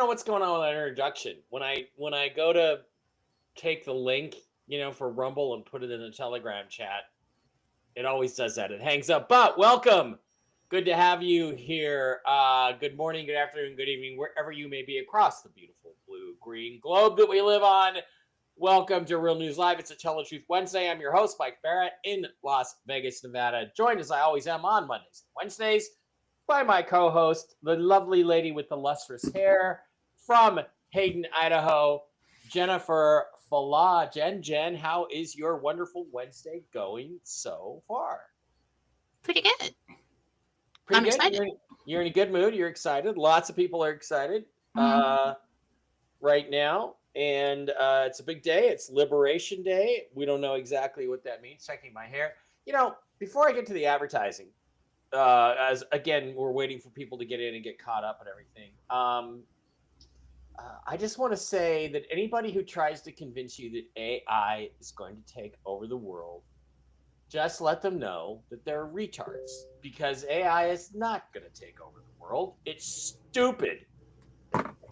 know what's going on with that introduction. When I go to take the link, for Rumble and put it in the Telegram chat, it always does that. It hangs up. But welcome. Good to have you here. Good morning, good afternoon, good evening, wherever you may be across the beautiful blue-green globe that we live on. Welcome to Real News Live. It's a Tell the Truth Wednesday. I'm your host, Mike Barrett, in Las Vegas, Nevada. Joined as I always am on Mondays and Wednesdays by my co-host, the lovely lady with the lustrous hair from Hayden, Idaho, Jennifer Fala. Jen, how is your wonderful Wednesday going so far? Pretty good. I'm excited. You're in a good mood. You're excited. Lots of people are excited right now. And it's a big day. It's Liberation Day. We don't know exactly what that means. Checking my hair. Before I get to the advertising, as again, we're waiting for people to get in and get caught up and everything. I just want to say that anybody who tries to convince you that AI is going to take over the world, just let them know that they're retards, because AI is not going to take over the world. It's stupid.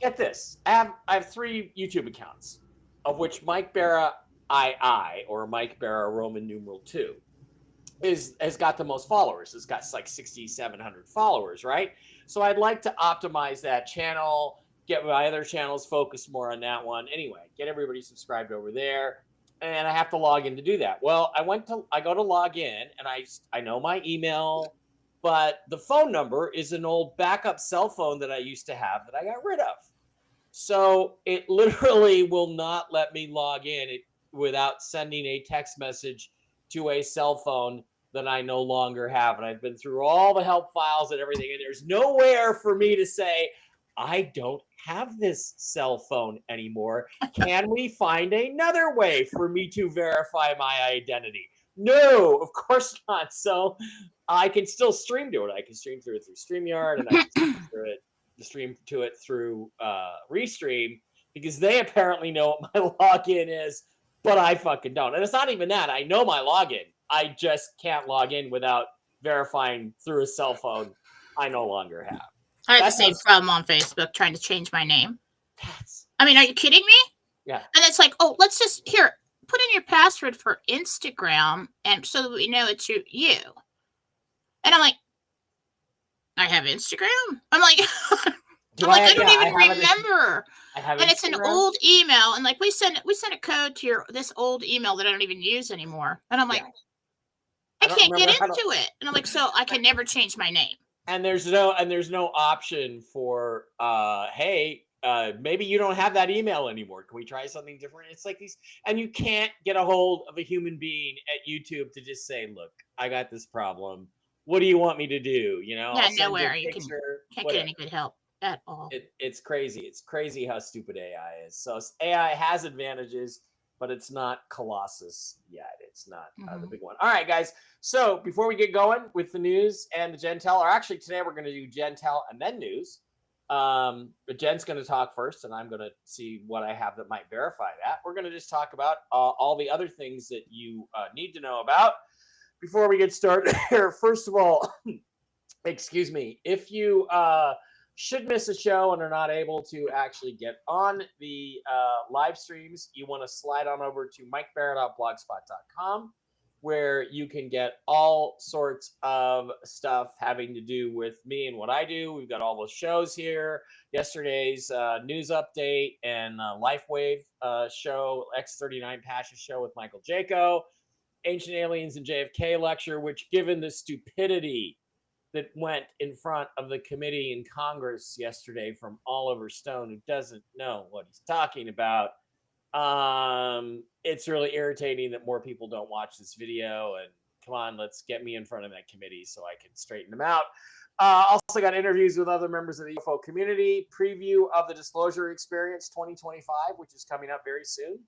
Get this. I have 3 YouTube accounts, of which Mike Barra II, or Mike Barra Roman numeral 2, has got the most followers. It's got like 6,700 followers, right? So I'd like to optimize that channel, get my other channels focused more on that one. Anyway, get everybody subscribed over there. And I have to log in to do that. Well, I go to log in, and I know my email, but the phone number is an old backup cell phone that I used to have that I got rid of. So it literally will not let me log in without sending a text message to a cell phone that I no longer have. And I've been through all the help files and everything, and there's nowhere for me to say, I don't have this cell phone anymore. Can we find another way for me to verify my identity? No, of course not. So I can still stream to it. I can stream through it through StreamYard, and I can stream to it through Restream, because they apparently know what my login is, but I fucking don't. And it's not even that. I know my login. I just can't log in without verifying through a cell phone I no longer have. I had the same problem on Facebook trying to change my name. Are you kidding me? Yeah. And it's like, oh, let's just put in your password for Instagram, and so that we know it's you. And I'm like, I have Instagram? I'm like, I don't even remember. And it's an old email, and like we sent a code to this old email that I don't even use anymore. And I'm like, I can't get into it. And I'm like, so I can never change my name. And there's no option for hey, maybe you don't have that email anymore. Can we try something different? It's like these, and you can't get a hold of a human being at YouTube to just say, look, I got this problem. What do you want me to do? Yeah, nowhere. You can't get any good help at all. It's crazy. It's crazy how stupid AI is. So AI has advantages, but it's not Colossus yet. It's not the big one. All right, guys. So before we get going with the news and the Gentel, or actually today we're going to do Gentel and then news. But Jen's going to talk first, and I'm going to see what I have that might verify that. We're going to just talk about all the other things that you need to know about before we get started here. First of all, excuse me, if you should miss a show and are not able to actually get on the live streams, you want to slide on over to mikebarrett.blogspot.com, where you can get all sorts of stuff having to do with me and what I do. We've got all those shows here. Yesterday's news update and LifeWave show, X39 Passion show with Michael Jaco, Ancient Aliens and JFK lecture, which, given the stupidity that went in front of the committee in Congress yesterday from Oliver Stone, who doesn't know what he's talking about, it's really irritating that more people don't watch this video. And come on, let's get me in front of that committee so I can straighten them out. Also got interviews with other members of the UFO community, preview of the Disclosure Experience 2025, which is coming up very soon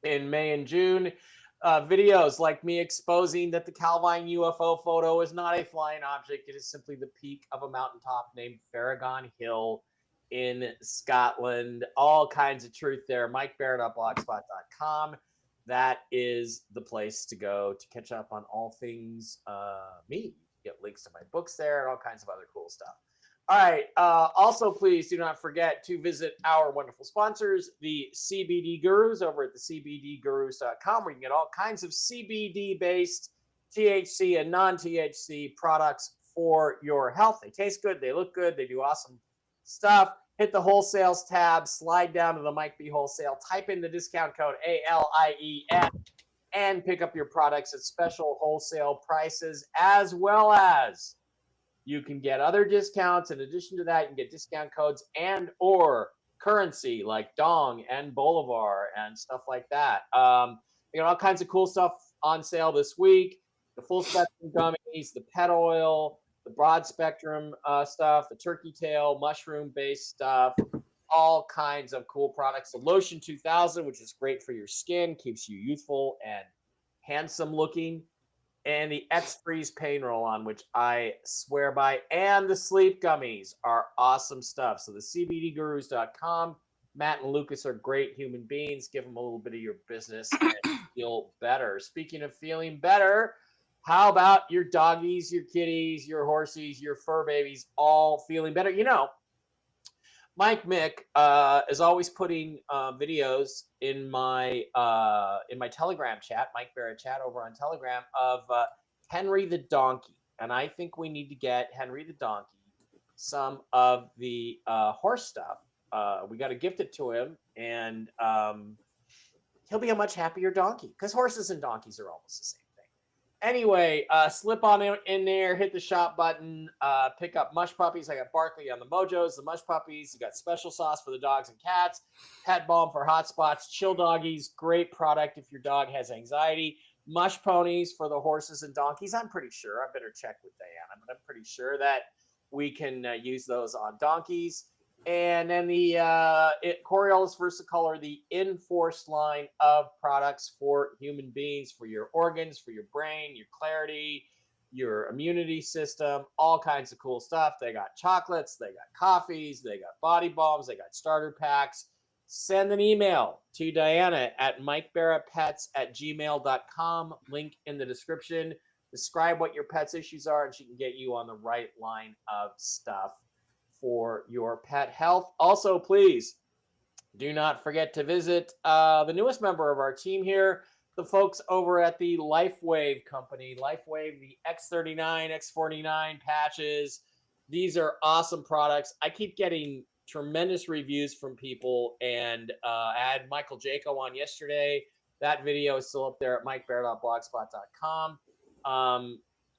in May and June. Videos like me exposing that the Calvine UFO photo is not a flying object. It is simply the peak of a mountaintop named Farragon Hill in Scotland. All kinds of truth there. MikeBarrett.blogspot.com. That is the place to go to catch up on all things me. Get links to my books there and all kinds of other cool stuff. All right. Also, please do not forget to visit our wonderful sponsors, the CBD Gurus, over at the CBDGurus.com, where you can get all kinds of CBD-based THC and non-THC products for your health. They taste good. They look good. They do awesome stuff. Hit the wholesales tab, slide down to the Mike B Wholesale, type in the discount code ALIEN, and pick up your products at special wholesale prices, as well as you can get other discounts. In addition to that, you can get discount codes and or currency like Dong and Bolivar and stuff like that. You got all kinds of cool stuff on sale this week. The full spectrum gummies, the pet oil, the broad spectrum stuff, the turkey tail, mushroom-based stuff, all kinds of cool products. The Lotion 2000, which is great for your skin, keeps you youthful and handsome looking. And the X-Freeze Pain Roll-On, which I swear by. And the Sleep Gummies are awesome stuff. So the CBDGurus.com. Matt and Lucas are great human beings. Give them a little bit of your business and feel better. Speaking of feeling better, how about your doggies, your kitties, your horsies, your fur babies all feeling better? You know, Mike Mick is always putting videos in my Telegram chat, Mike Barrett chat over on Telegram, of Henry the donkey, and I think we need to get Henry the donkey some of the horse stuff. We got to gift it to him, and he'll be a much happier donkey because horses and donkeys are almost the same. Anyway, slip on in there, hit the shop button, pick up Mush Puppies. I got Barkley on the Mojos, the Mush Puppies. You got special sauce for the dogs and cats, pet balm for hot spots, chill doggies. Great product if your dog has anxiety. Mush Ponies for the horses and donkeys. I'm pretty sure. I better check with Diana, but I'm pretty sure that we can use those on donkeys. And then the Coriolis Versicolor, the Enforced line of products for human beings, for your organs, for your brain, your clarity, your immunity system, all kinds of cool stuff. They got chocolates, they got coffees, they got body balms, they got starter packs. Send an email to Diana at mikebarrettpets@gmail.com. Link in the description. Describe what your pet's issues are, and she can get you on the right line of stuff for your pet health. Also, please do not forget to visit the newest member of our team here, the folks over at the LifeWave company. LifeWave, the X39, X49 patches. These are awesome products. I keep getting tremendous reviews from people, and I had Michael Jaco on yesterday. That video is still up there at mikebear.blogspot.com.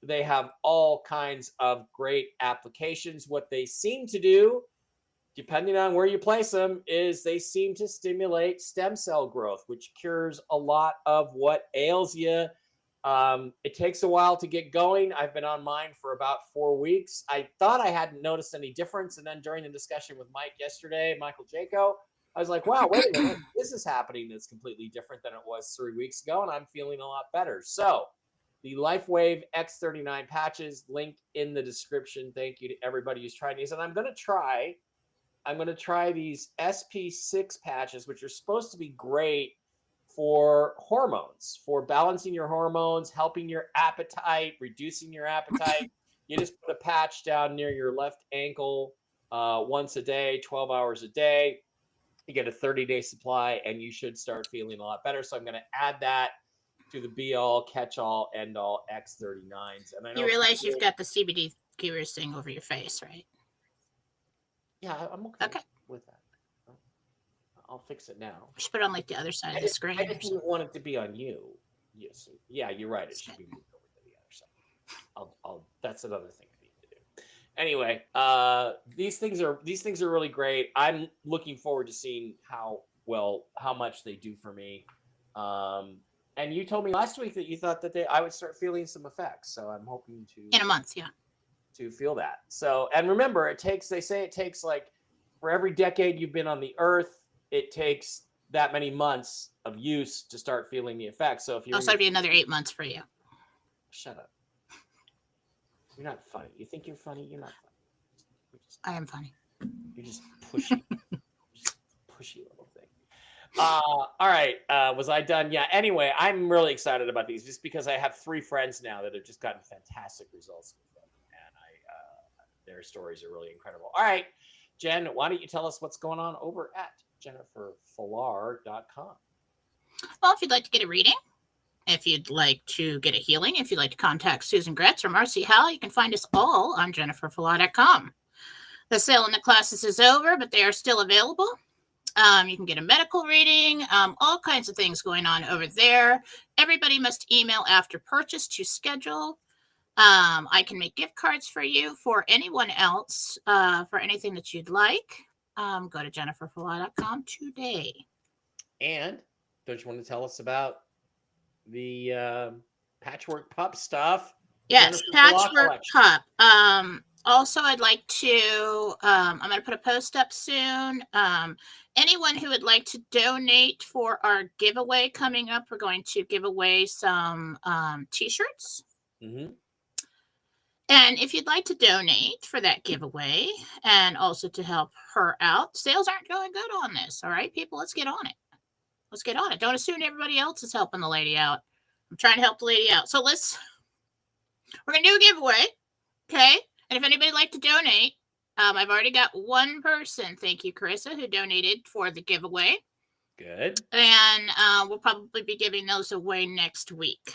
They have all kinds of great applications. What they seem to do, depending on where you place them, is they seem to stimulate stem cell growth, which cures a lot of what ails you. It takes a while to get going. I've been on mine for about 4 weeks. I thought I hadn't noticed any difference. And then during the discussion with Mike yesterday, Michael Jaco, I was like, wow, wait a minute. This is happening that's completely different than it was 3 weeks ago. And I'm feeling a lot better. So the LifeWave X39 patches, link in the description. Thank you to everybody who's trying these. And I'm going to try these SP6 patches, which are supposed to be great for hormones, for balancing your hormones, helping your appetite, reducing your appetite. You just put a patch down near your left ankle once a day, 12 hours a day. You get a 30-day supply, and you should start feeling a lot better. So I'm going to add that to the be-all, catch-all, end-all X39s. And I know you realize you've got the CBD Gurus thing over your face, right? Yeah, I'm okay with that. I'll fix it now. You should put it on like the other side of the screen. I just didn't want it to be on you. Yes, yeah, you're right. It should be moved over to the other side. I'll. That's another thing I need to do. Anyway, these things are really great. I'm looking forward to seeing how much they do for me. And you told me last week that you thought that I would start feeling some effects. So I'm hoping to in a month, yeah, to feel that. So, and remember, they say it takes like for every decade you've been on the earth, it takes that many months of use to start feeling the effects. So if you're it'll be another 8 months for you. Shut up. You're not funny. You think you're funny? You're not funny. I am funny. You're just pushy. Just pushy little thing. All right. Was I done? Yeah. Anyway, I'm really excited about these just because I have 3 friends now that have just gotten fantastic results with them. And their stories are really incredible. All right, Jen, why don't you tell us what's going on over at jenniferfallar.com? Well, if you'd like to get a reading, if you'd like to get a healing, if you'd like to contact Susan Gretz or Marcy Howell, you can find us all on jenniferfallar.com. The sale on the classes is over, but they are still available. You can get a medical reading, all kinds of things going on over there. Everybody must email after purchase to schedule. I can make gift cards for you, for anyone else, for anything that you'd like. Go to jenniferfallar.com today. And don't you want to tell us about the patchwork pup stuff? Yes, patchwork pup. Also, I'd like to, I'm going to put a post up soon. Anyone who would like to donate for our giveaway coming up, we're going to give away some t-shirts. Mm-hmm. And if you'd like to donate for that giveaway and also to help her out, sales aren't going good on this. All right, people, let's get on it. Let's get on it. Don't assume everybody else is helping the lady out. I'm trying to help the lady out. So we're going to do a giveaway. Okay. And if anybody would like to donate, I've already got one person. Thank you, Carissa, who donated for the giveaway. Good. And we'll probably be giving those away next week.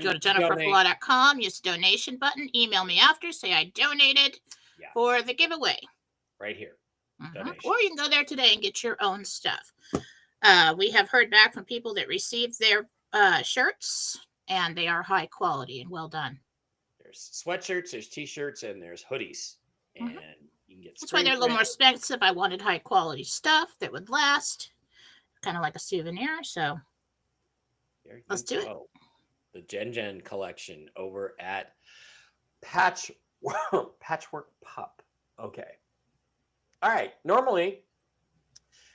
Go to jenniferfallar.com, use the donation button, email me after, say I donated for the giveaway. Right here. Mm-hmm. Or you can go there today and get your own stuff. We have heard back from people that received their shirts, and they are high quality and well done. There's sweatshirts, there's t-shirts, and there's hoodies. And you can get that's why they're a little more expensive. I wanted high quality stuff that would last, kind of like a souvenir. So let's do it. The Jen collection over at Patchwork Pup. Okay. All right. Normally,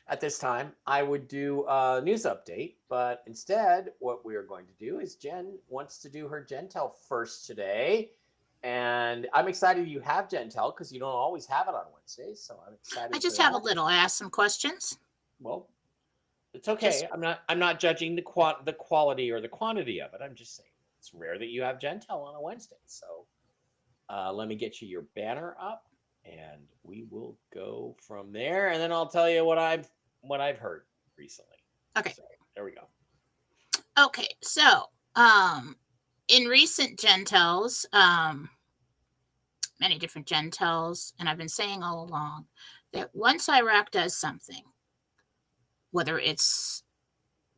at this time, I would do a news update, but instead, what we are going to do is Jen wants to do her Gentel first today. And I'm excited you have Gentel because you don't always have it on Wednesdays. So I'm excited. I just have a little. I asked some questions. Well, it's okay. I'm not judging the quality or the quantity of it. I'm just saying it's rare that you have Gentel on a Wednesday. So let me get you your banner up, and we will go from there. And then I'll tell you what I've heard recently. Okay. So, there we go. Okay. So in recent Gentels, many different Gentels, and I've been saying all along that once Iraq does something, whether it's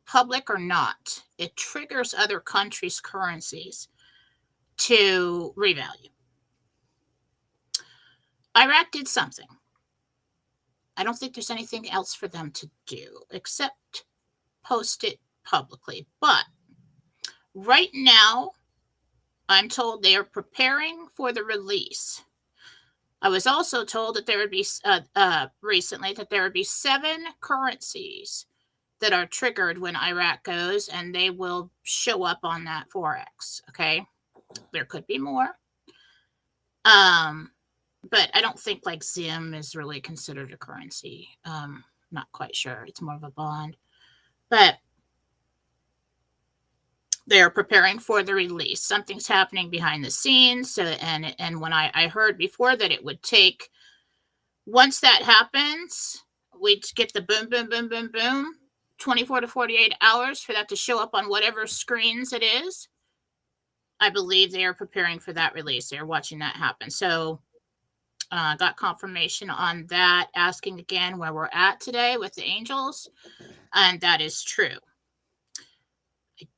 public or not, it triggers other countries' currencies to revalue. Iraq did something. I don't think there's anything else for them to do except post it publicly. But right now, I'm told they are preparing for the release. I was also told that there would be recently that there would be 7 currencies that are triggered when Iraq goes, and they will show up on that Forex. Okay, there could be more, but I don't think like Zim is really considered a currency. Not quite sure. It's more of a bond, but they are preparing for the release. Something's happening behind the scenes. So, and when I heard before that it would take, once that happens, we'd get the boom, boom, boom, boom, boom, 24 to 48 hours for that to show up on whatever screens it is. I believe they are preparing for that release. They're watching that happen. So got confirmation on that, asking again where we're at today with the Angels. And that is true.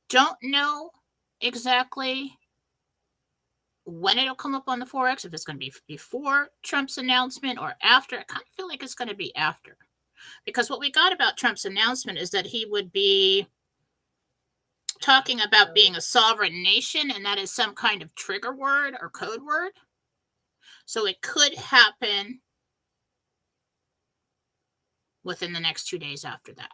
Don't know exactly when it'll come up on the Forex, if it's going to be before Trump's announcement or after. I kind of feel like it's going to be after, because what we got about Trump's announcement is that he would be talking about being a sovereign nation, and that is some kind of trigger word or code word. So it could happen within the next 2 days after that.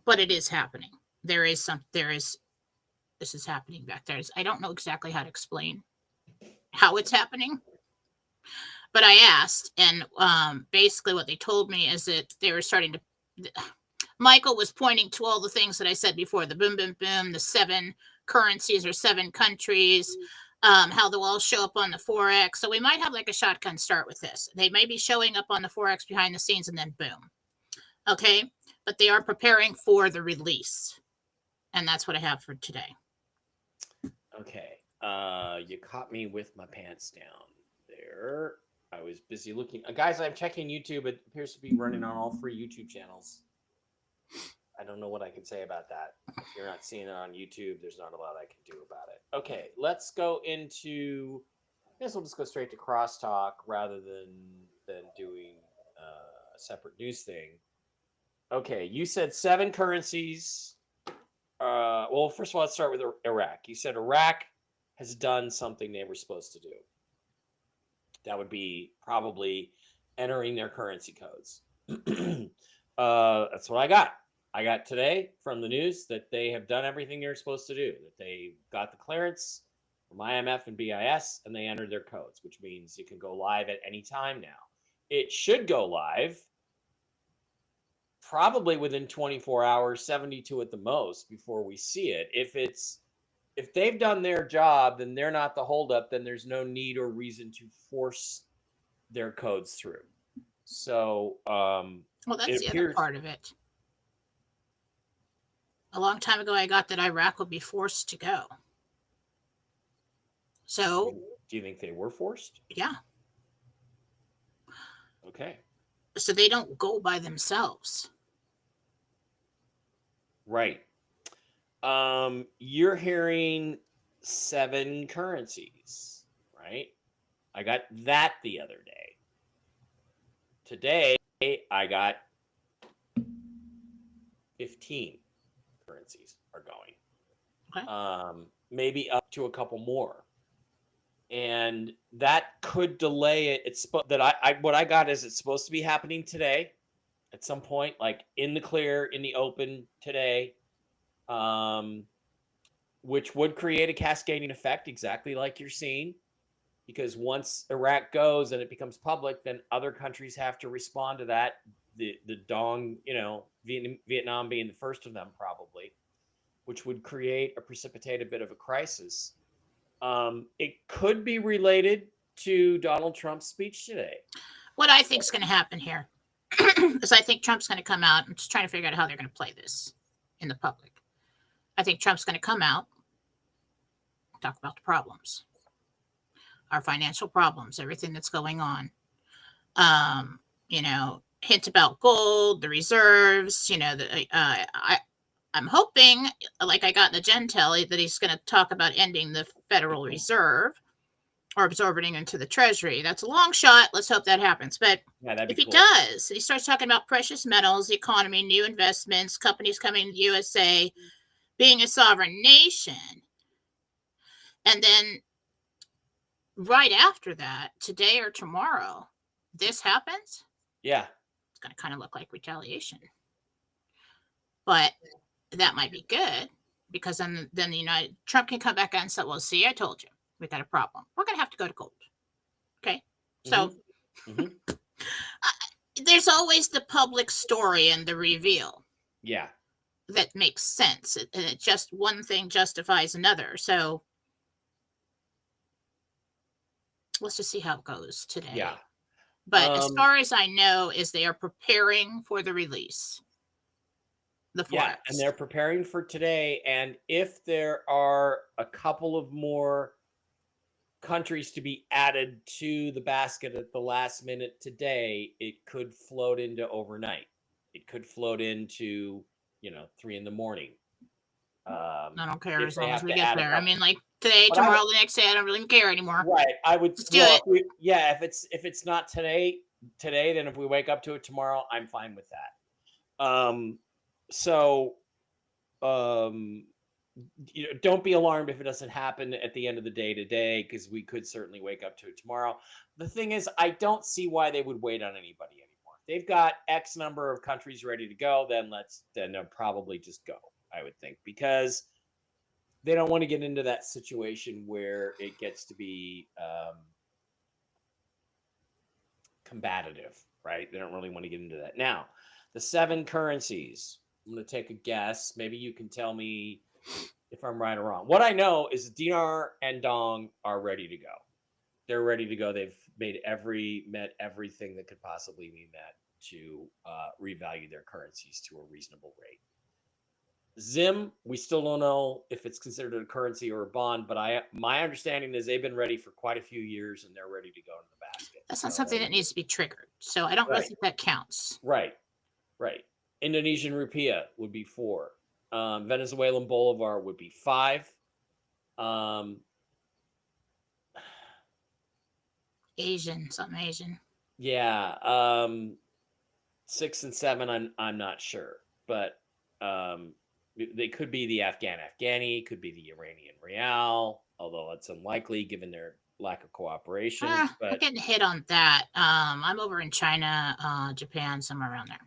But it is happening. This is happening back there. I don't know exactly how to explain how it's happening, but I asked, and basically what they told me is that they were starting to, Michael was pointing to all the things that I said before, the boom, boom, boom, the 7 currencies or 7 countries, how they'll all show up on the Forex. So we might have like a shotgun start with this. They may be showing up on the Forex behind the scenes and then boom. Okay. But they are preparing for the release. And that's what I have for today. Okay. You caught me with my pants down there. I was busy looking. Guys, I'm checking YouTube. It appears to be running on all 3 YouTube channels. I don't know what I can say about that. If you're not seeing it on YouTube, there's not a lot I can do about it. Okay, let's go into. I guess we'll just go straight to crosstalk rather than doing a separate news thing. Okay, you said 7 currencies. Well, first of all, let's start with Iraq. You said Iraq has done something they were supposed to do. That would be probably entering their currency codes. That's what I got. I got today from the news that they have done everything they're supposed to do, that they got the clearance from IMF and BIS, and they entered their codes, which means it can go live at any time now. It should go live probably within 24 hours, 72 at the most, before we see it. If they've done their job, then they're not the holdup, then there's no need or reason to force their codes through. So, well, that's the other part of it. A long time ago, I got that Iraq would be forced to go. So, do you think they were forced? Yeah. Okay. So they don't go by themselves. Right. You're hearing 7 currencies, right? I got that the other day. Today, I got 15 currencies are going. Okay. Maybe up to a couple more. And that could delay it. It's what I got is it's supposed to be happening today at some point, like in the clear, in the open today, which would create a cascading effect, exactly like you're seeing, because once Iraq goes and it becomes public, then other countries have to respond to that. The Dong, Vietnam being the first of them probably, which would precipitate a bit of a crisis. It could be related to Donald Trump's speech today. What I think is going to happen here is I think Trump's going to come out. I'm just trying to figure out how they're going to play this in the public. I think Trump's going to come out, talk about the problems, our financial problems, everything that's going on. Hint about gold, the reserves. I'm hoping, like I got in the Gentelly, that he's going to talk about ending the Federal Reserve or absorbing into the Treasury. That's a long shot. Let's hope that happens. But if he does, he starts talking about precious metals, the economy, new investments, companies coming to the USA, being a sovereign nation. And then right after that, today or tomorrow, this happens. Yeah. It's going to kind of look like retaliation. But that might be good, because then Trump can come back and say, well, see, I told you, we got a problem. We're going to have to go to gold. Okay. So there's always the public story and the reveal. Yeah. That makes sense. And it just one thing justifies another. So let's just see how it goes today. Yeah. But as far as I know, is they are preparing for the release. The Forex. Yeah, and they're preparing for today. And if there are a couple of more countries to be added to the basket at the last minute today, it could float into overnight. It could float into 3 a.m. I don't care as long as we get there. I mean, like today, tomorrow, the next day, I don't really care anymore. Right. I would just do it. If it's not today, then if we wake up to it tomorrow, I'm fine with that. Don't be alarmed if it doesn't happen at the end of the day today, because we could certainly wake up to it tomorrow. The thing is, I don't see why they would wait on anybody anymore. They've got X number of countries ready to go, then they'll probably just go, I would think, because they don't want to get into that situation where it gets to be combative, right? They don't really want to get into that. Now, the 7 currencies, I'm going to take a guess. Maybe you can tell me if I'm right or wrong. What I know is Dinar and Dong are ready to go. They're ready to go. They've met everything that could possibly be met to revalue their currencies to a reasonable rate. Zim, we still don't know if it's considered a currency or a bond, but my understanding is they've been ready for quite a few years and they're ready to go in the basket. That's not something that needs to be triggered. So I don't really think that counts. Right. Indonesian rupiah would be 4. Venezuelan bolivar would be 5. Something Asian. Yeah. 6 and 7, I'm not sure, but they could be the Afghani, could be the Iranian rial, although it's unlikely given their lack of cooperation. But I'm getting hit on that. I'm over in China, Japan, somewhere around there.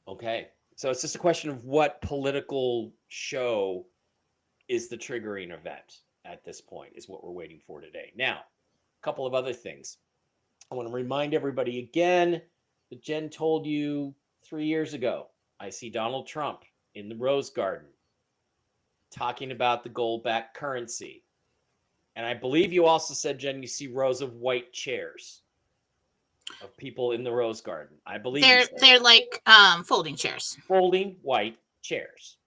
Okay, so it's just a question of what political show is the triggering event at this point is what we're waiting for today. Now, a couple of other things. I want to remind everybody again that Jen told you 3 years ago, I see Donald Trump in the Rose Garden talking about the gold-backed currency. And I believe you also said, Jen, you see rows of white chairs of people in the Rose Garden. I believe they're like folding chairs. Folding white chairs.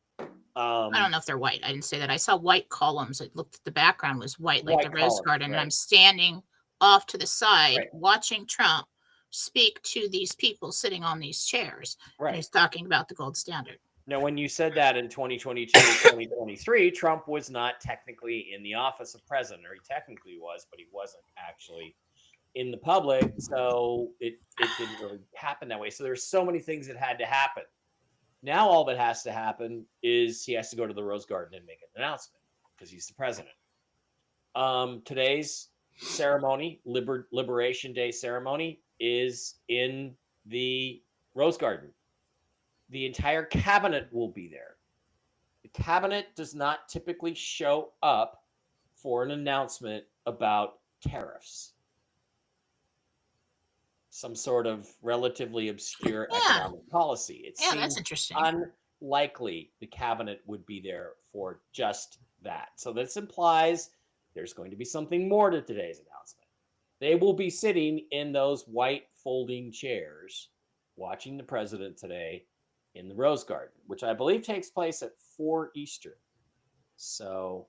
I don't know if they're white. I didn't say that. I saw white columns. It looked the background was white, like the Rose Garden. Right. And I'm standing off to the side watching Trump speak to these people sitting on these chairs. Right. And he's talking about the gold standard. Now, when you said that in 2022 to 2023, Trump was not technically in the office of president, or he technically was, but he wasn't actually in the public. So it didn't really happen that way. So there's so many things that had to happen. Now all that has to happen is he has to go to the Rose Garden and make an announcement because he's the president. Today's ceremony, Liberation Day ceremony, is in the Rose Garden. The entire cabinet will be there. The cabinet does not typically show up for an announcement about tariffs. Some sort of relatively obscure economic policy. It seems that's interesting. Unlikely the cabinet would be there for just that. So this implies there's going to be something more to today's announcement. They will be sitting in those white folding chairs watching the president today in the Rose Garden, which I believe takes place at 4 Eastern. So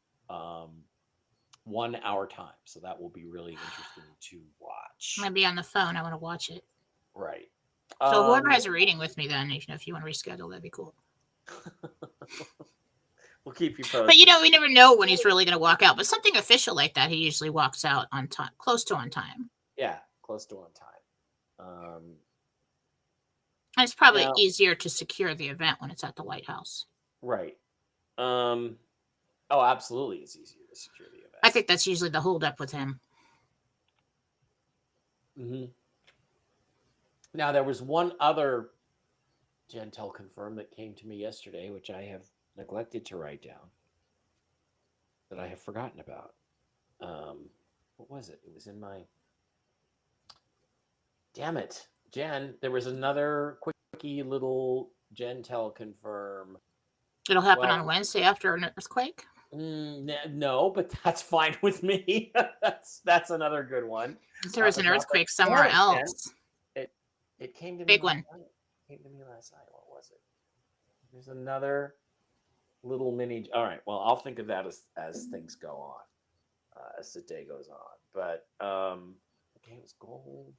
1 hour time. So that will be really interesting to watch. I'm going to be on the phone. I want to watch it. Right. So whoever has a reading with me then, if you want to reschedule, that'd be cool. We'll keep you posted. But we never know when he's really going to walk out. But something official like that, he usually walks out on time, close to on time. Yeah, close to on time. And it's probably easier to secure the event when it's at the White House. Right. Oh, absolutely, it's easier to secure the event. I think that's usually the holdup with him. Mm-hmm. Now, there was one other Gentel confirm that came to me yesterday, which I have neglected to write down, that I have forgotten about. What was it? It was in my... Damn it, Jen. There was another quickie little Gentel confirm. It'll happen on Wednesday after an earthquake? No, but that's fine with me. that's another good one. There was an earthquake somewhere else. It came to me. Big one. It came to me last night. What was it? There's another little mini. All right. Well, I'll think of that as things go on, as the day goes on. But okay, it was gold.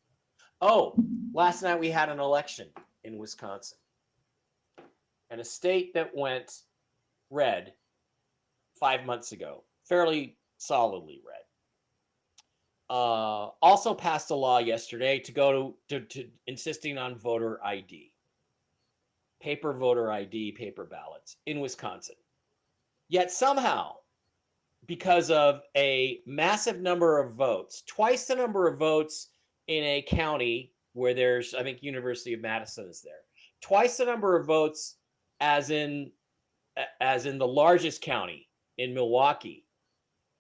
Oh, last night we had an election in Wisconsin, and a state that went red 5 months ago, fairly solidly red. Also passed a law yesterday to go to insisting on voter ID, paper voter ID, paper ballots in Wisconsin. Yet somehow, because of a massive number of votes, twice the number of votes in a county where there's, I think, University of Madison is there, twice the number of votes as in the largest county in Milwaukee,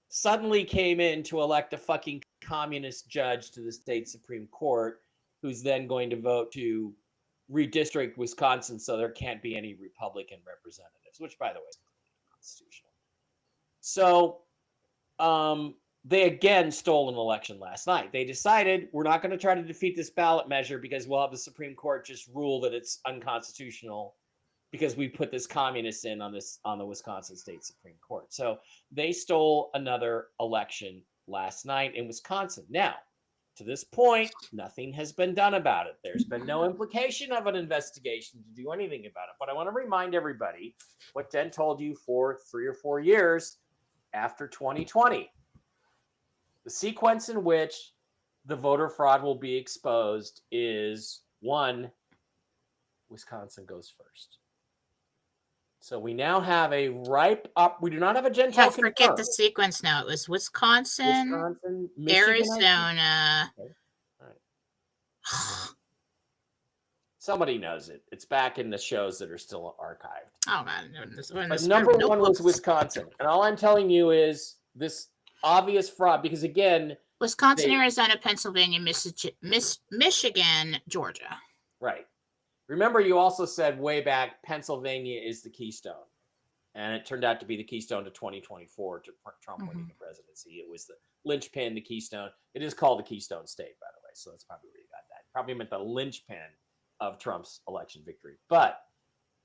suddenly came in to elect a fucking communist judge to the state Supreme Court, who's then going to vote to redistrict Wisconsin so there can't be any Republican representatives. representatives, which, by the way, is constitutional. So they again stole an election last night. They decided we're not going to try to defeat this ballot measure because we'll have the Supreme Court just rule that it's unconstitutional because we put this communist in on the Wisconsin State Supreme Court. So they stole another election last night in Wisconsin. Now, to this point, nothing has been done about it. There's been no implication of an investigation to do anything about it. But I want to remind everybody what Jen told you for 3 or 4 years after 2020. The sequence in which the voter fraud will be exposed is 1, Wisconsin goes first. So we now have a ripe up. We do not have a Jen I forget the sequence now. It was Wisconsin, Michigan, Arizona. Okay. All right. Somebody knows it. It's back in the shows that are still archived. Oh man! But number 1 was Wisconsin, and all I'm telling you is this obvious fraud because again, Wisconsin, Arizona, Pennsylvania, Michigan, Georgia. Right. Remember, you also said way back Pennsylvania is the keystone, and it turned out to be the keystone to 2024 to Trump winning the presidency. It was the linchpin, the keystone. It is called the Keystone State, by the way, so that's probably where you got that. Probably meant the linchpin of Trump's election victory. But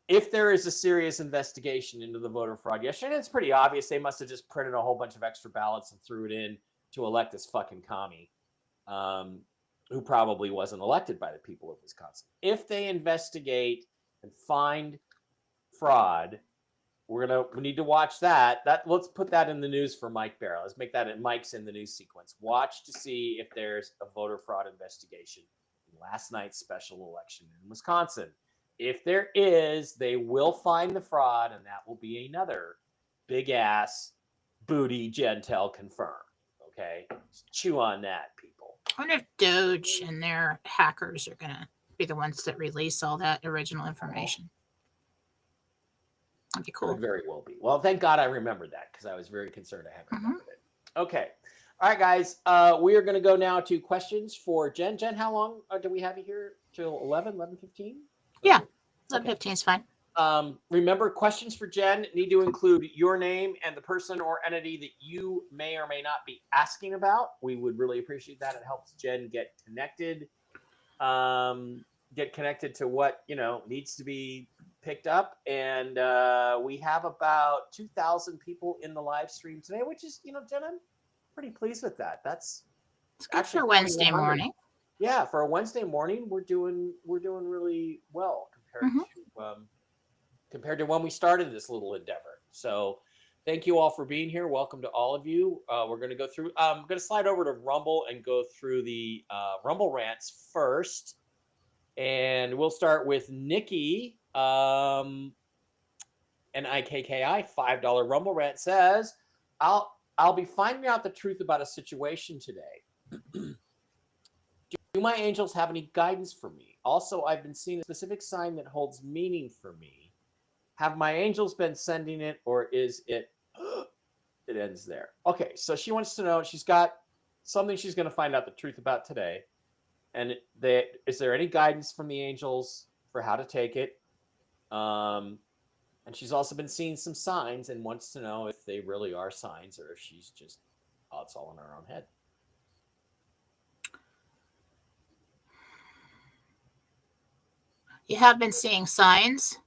if there is a serious investigation into the voter fraud yesterday, it's pretty obvious they must have just printed a whole bunch of extra ballots and threw it in to elect this fucking commie. Who probably wasn't elected by the people of Wisconsin. If they investigate and find fraud, we need to watch that. Let's put that in the news for Mike Barrow. Let's make that Mike's in the news sequence. Watch to see if there's a voter fraud investigation in last night's special election in Wisconsin. If there is, they will find the fraud, and that will be another big ass booty Gentel confirmed. Okay, just chew on that, people. I wonder if Doge and their hackers are going to be the ones that release all that original information. That'd be cool. Could very well be. Well, thank God I remembered that because I was very concerned I hadn't remembered it. Okay. All right, guys. We are going to go now to questions for Jen. Jen, how long do we have you here? Till 11:15? Yeah, 11:15 is fine. Remember, questions for Jen need to include your name and the person or entity that you may or may not be asking about. We would really appreciate that. It helps Jen get connected to what needs to be picked up. And we have about 2,000 people in the live stream today, which is, Jen, I'm pretty pleased with that. It's good for Wednesday morning. Yeah, for a Wednesday morning, we're doing really well compared to when we started this little endeavor. So thank you all for being here. Welcome to all of you. We're going to go through, I'm going to slide over to Rumble and go through the Rumble rants first. And we'll start with Nikki, Nikki, $5 Rumble rant says, I'll be finding out the truth about a situation today. Do my angels have any guidance for me? Also, I've been seeing a specific sign that holds meaning for me. Have my angels been sending it, or is it? It ends there. Okay, so she wants to know. She's got something she's going to find out the truth about today. And is there any guidance from the angels for how to take it? And she's also been seeing some signs and wants to know if they really are signs or if she's just, it's all in her own head. You have been seeing signs.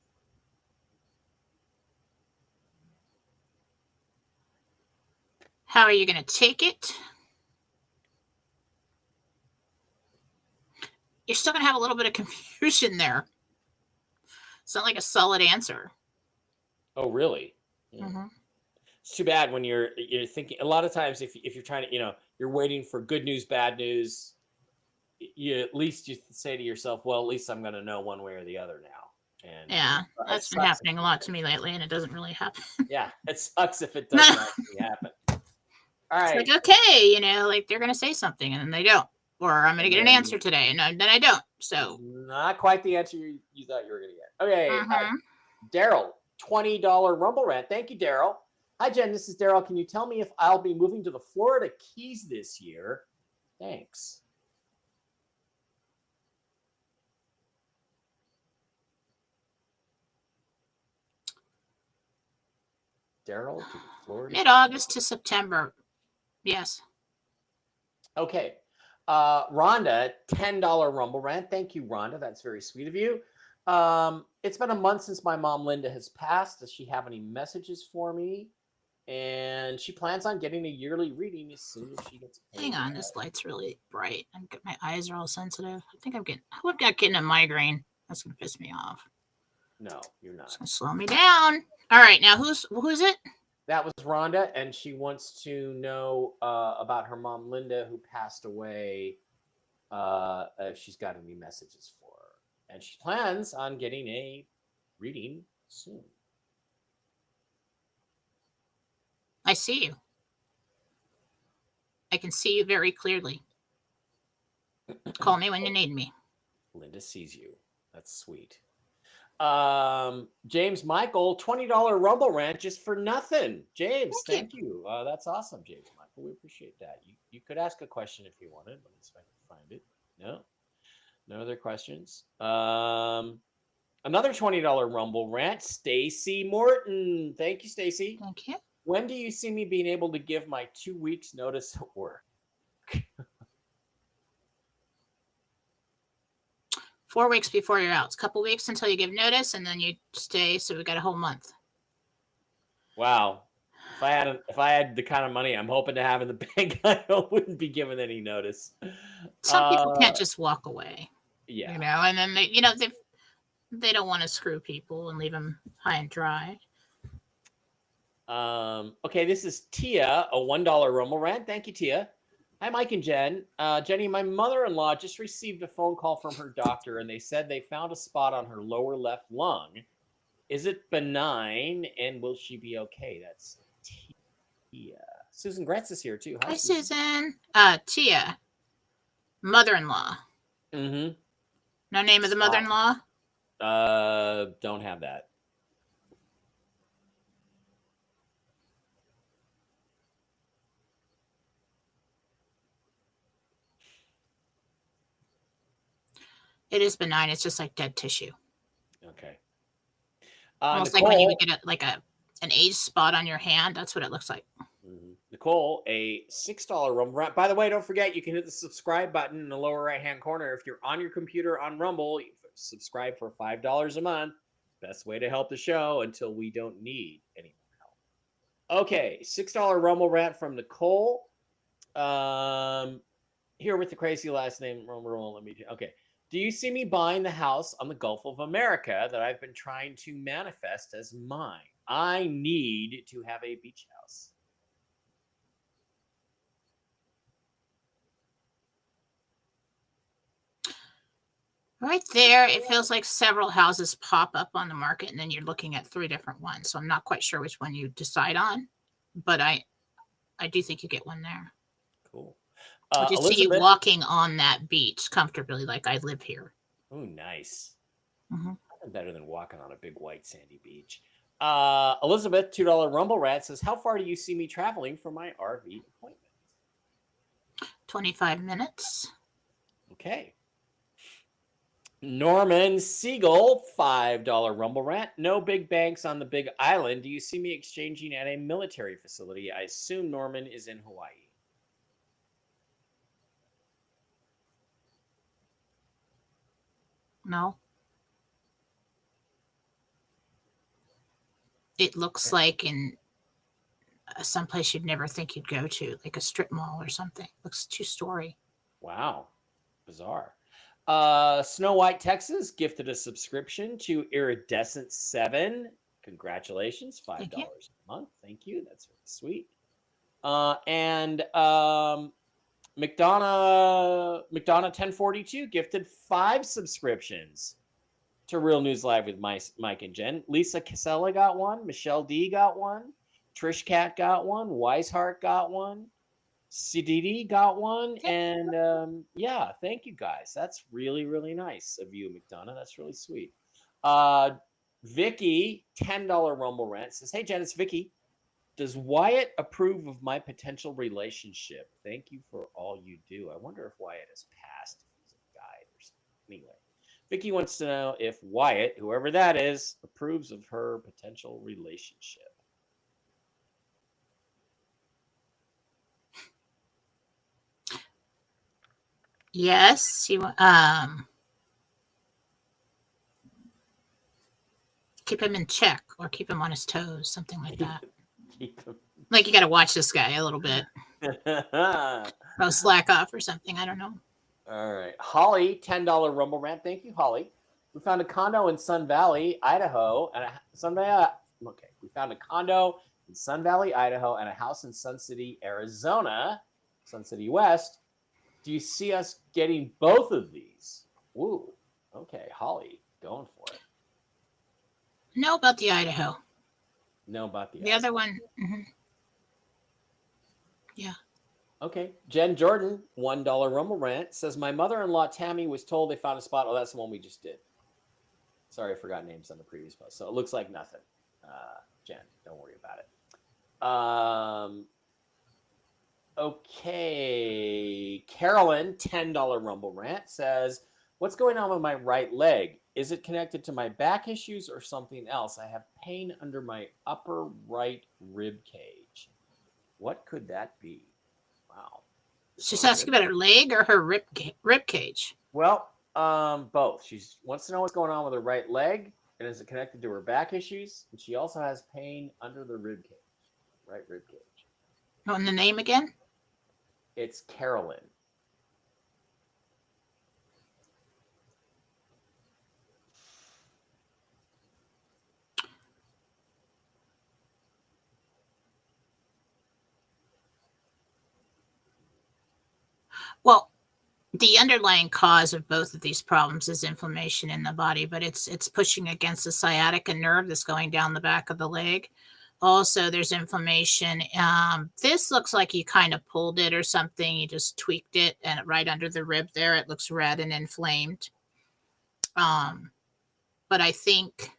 How are you going to take it? You're still going to have a little bit of confusion there. It's not like a solid answer. Oh, really? Yeah. Mm-hmm. It's too bad when you're thinking. A lot of times, if you're trying to, you're waiting for good news, bad news. You say to yourself, well, at least I'm going to know one way or the other now. And yeah, that's been happening a lot to me lately, and it doesn't really happen. Yeah, it sucks if it doesn't actually happen. All right. It's like, okay, like they're going to say something, and then they don't. Or I'm going to get an answer today, and then I don't. So not quite the answer you thought you were going to get. Okay, Daryl, $20 Rumble rant. Thank you, Daryl. Hi, Jen. This is Daryl. Can you tell me if I'll be moving to the Florida Keys this year? Thanks. Daryl to the Florida. Mid-August to September. Yes. Okay. Rhonda, $10 Rumble rant. Thank you, Rhonda. That's very sweet of you. It's been a month since my mom, Linda, has passed. Does she have any messages for me? And she plans on getting a yearly reading as soon as she gets paid. Hang on, this light's really bright. My eyes are all sensitive. I think I'm getting a migraine. That's gonna piss me off. No, you're not. It's gonna slow me down. All right, now who's it? That was Rhonda, and she wants to know about her mom, Linda, who passed away. If she's got any messages for her, and she plans on getting a reading soon. I see you. I can see you very clearly. Call me when you need me. Linda sees you. That's sweet. James Michael, $20 Rumble rant just for nothing. James, thank you. That's awesome, James Michael. We appreciate that. You could ask a question if you wanted. Let me see if I can find it. No other questions. Another $20 Rumble rant. Stacy Morton. Thank you, Stacy. Thank you. When do you see me being able to give my 2 weeks notice at work? 4 weeks before you're out. It's a couple weeks until you give notice, and then you stay. So we got a whole month. Wow. If I had the kind of money I'm hoping to have in the bank, I wouldn't be given any notice. Some people can't just walk away. Yeah. You know, and then they don't want to screw people and leave them high and dry. Okay, this is Tia, a $1 Rumble rant. Thank you, Tia. Hi, Mike and Jen. Jenny, my mother-in-law just received a phone call from her doctor, and they said they found a spot on her lower left lung. Is it benign, and will she be okay? That's Tia. Susan Gretz is here, too. Hi, Susan. Tia, mother-in-law. Mm-hmm. No name of the mother-in-law? Don't have that. It is benign. It's just like dead tissue. Okay. Almost Nicole, like when you would get an age spot on your hand. That's what it looks like. Nicole, a $6 Rumble rant. By the way, don't forget you can hit the subscribe button in the lower right-hand corner. If you're on your computer on Rumble, subscribe for $5 a month. Best way to help the show until we don't need any more help. Okay, $6 Rumble rant from Nicole. Here with the crazy last name. Okay. Do you see me buying the house on the Gulf of America that I've been trying to manifest as mine? I need to have a beach house. Right there, it feels like several houses pop up on the market, and then you're looking at 3 different ones. So I'm not quite sure which one you decide on, but I do think you get one there. Cool. I just see you walking on that beach comfortably, like I live here. Oh, nice. Mm-hmm. Better than walking on a big white sandy beach. Elizabeth, $2 Rumble Rat says, how far do you see me traveling for my RV appointment? 25 minutes. Okay. Norman Siegel, $5 Rumble Rat. No big banks on the Big Island. Do you see me exchanging at a military facility? I assume Norman is in Hawaii. No. It looks like in someplace you'd never think you'd go to, like a strip mall or something. Looks 2-story. Wow. Bizarre. Snow White, Texas gifted a subscription to Iridescent 7. Congratulations. $5 a month. Thank you. That's really sweet. And McDonough 1042 gifted 5 subscriptions to Real News Live with Mike and Jen. Lisa Casella got one. Michelle D got one. Trish Cat got one. Weishart got one. CDD got one. And yeah, thank you guys. That's really, really nice of you, McDonough. That's really sweet. Vicky, $10 Rumble Rant says, hey, Jen, it's Vicky. Does Wyatt approve of my potential relationship? Thank you for all you do. I wonder if Wyatt has passed, if he's a guide or something. Anyway, Vicky wants to know if Wyatt, whoever that is, approves of her potential relationship. Yes. Keep him in check or keep him on his toes, something like that. Keep him. Like you got to watch this guy a little bit. Oh, slack off or something. I don't know. All right. Holly, $10 Rumble Rant. Thank you, Holly. We found a condo in Sun Valley, Idaho, and we found a condo in Sun Valley, Idaho, and a house in Sun City, Arizona, Sun City West. Do you see us getting both of these? Woo. Okay, Holly, going for it. No, about the Idaho. No, about the other one. Mm-hmm. Yeah. Okay. Jen Jordan, $1 Rumble Rant, says, my mother-in-law, Tammy, was told they found a spot. Oh, that's the one we just did. Sorry, I forgot names on the previous post. So it looks like nothing. Jen, don't worry about it. Okay. Carolyn, $10 Rumble Rant, says, what's going on with my right leg? Is it connected to my back issues or something else? I have pain under my upper right rib cage. What could that be? Wow. She's asking about her leg or her rib cage? Well, both. She wants to know what's going on with her right leg, and is it connected to her back issues? And she also has pain under the rib cage, right rib cage. Oh, and the name again? It's Carolyn. Well, the underlying cause of both of these problems is inflammation in the body, but it's pushing against the sciatica nerve that's going down the back of the leg. Also, there's inflammation. This looks like you kind of pulled it or something. You just tweaked it, and right under the rib there, it looks red and inflamed. But I think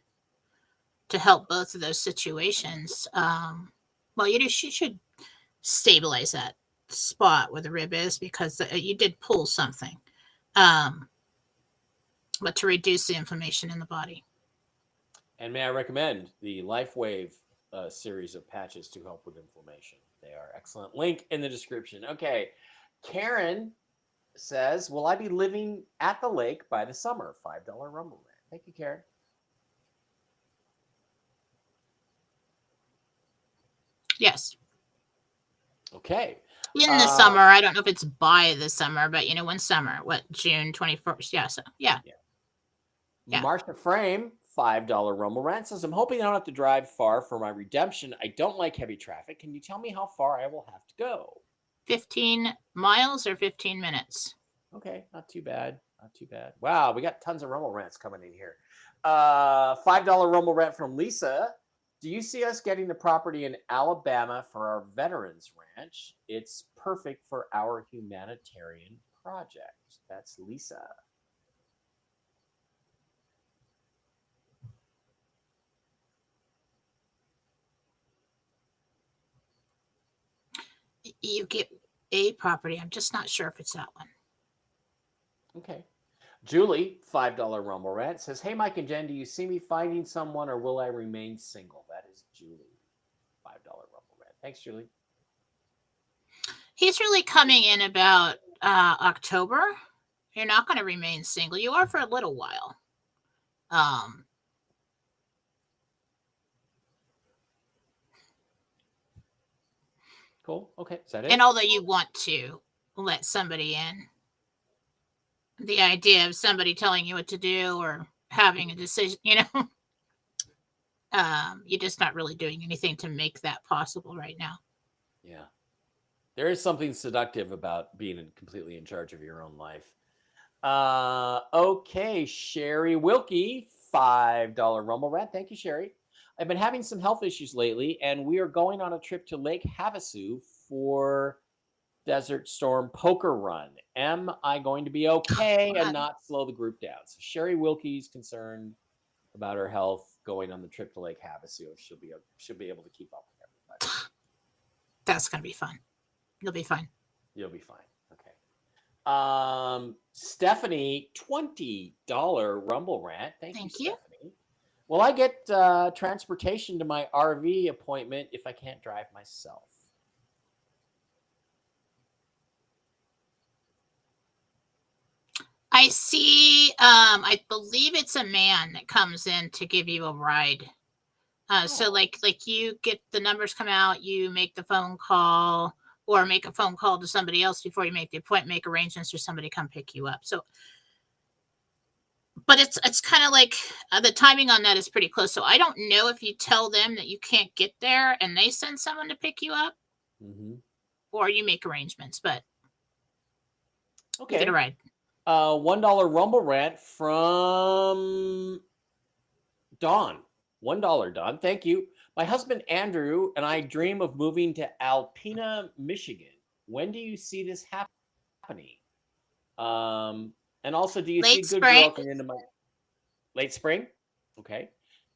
to help both of those situations, well, you should stabilize that spot where the rib is because you did pull something. But to reduce the inflammation in the body. And may I recommend the LifeWave series of patches to help with inflammation. They are excellent. Link in the description. Okay. Karen says, will I be living at the lake by the summer? $5 Rumble Rant. Thank you, Karen. Yes. Okay. In the summer, I don't know if it's by the summer, but when summer, June 21st? Yeah. So yeah. Marsha Frame, $5 Rumble Rant, says, I'm hoping I don't have to drive far for my redemption. I don't like heavy traffic. Can you tell me how far I will have to go? 15 miles or 15 minutes? Okay, not too bad. Not too bad. Wow, we got tons of Rumble Rants coming in here. $5 Rumble Rant from Lisa. Do you see us getting the property in Alabama for our Veterans Ranch? It's perfect for our humanitarian project. That's Lisa. You get a property. I'm just not sure if it's that one. Okay. Julie, $5 Rumble Rant, says, hey, Mike and Jen, do you see me finding someone or will I remain single? That is Julie, $5 Rumble Rant. Thanks, Julie. He's really coming in about October. You're not going to remain single. You are for a little while. Cool. Okay. Is that it? And although you want to let somebody in, the idea of somebody telling you what to do or having a decision, you're just not really doing anything to make that possible right now. Yeah. There is something seductive about being completely in charge of your own life. Okay. Sherry Wilkie, $5 Rumble Rant. Thank you, Sherry. I've been having some health issues lately, and we are going on a trip to Lake Havasu for Desert Storm Poker Run. Am I going to be okay and not slow the group down? So Sherry Wilkie's concerned about her health going on the trip to Lake Havasu. She'll be able to keep up with everybody. That's going to be fun. You'll be fine. You'll be fine. Okay. Stephanie, $20 Rumble Rant. Thank you, Stephanie. Will I get transportation to my RV appointment if I can't drive myself? I see. I believe it's a man that comes in to give you a ride. So Oh. like you get the numbers come out, you make the phone call or make a phone call to somebody else before you make the appointment, make arrangements for somebody to come pick you up. So, but it's kind of like the timing on that is pretty close. So I don't know if you tell them that you can't get there and they send someone to pick you up, or you make arrangements. But you get a Okay. ride. $1 Rumble rant from Dawn. $1, Dawn. Thank you. My husband Andrew and I dream of moving to Alpena, Michigan. When do you see this happening? And also, do you see a Late good girl spring. coming into my late spring? Okay.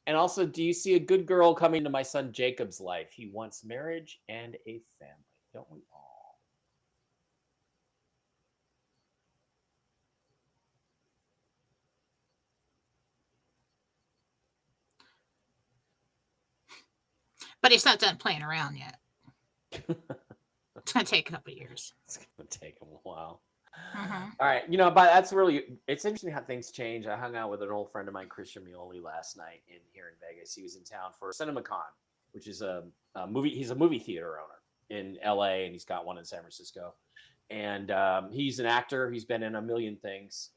And also, do you see a good girl coming into my son Jacob's life? He wants marriage and a family. Don't we all? But he's not done playing around yet. It's going to take a couple of years. It's going to take him a while. Mm-hmm. All right. But that's really, it's interesting how things change. I hung out with an old friend of mine, Christian Mioli, last night here in Vegas. He was in town for CinemaCon, which is a movie. He's a movie theater owner in LA, and he's got one in San Francisco. And he's an actor. He's been in a million things.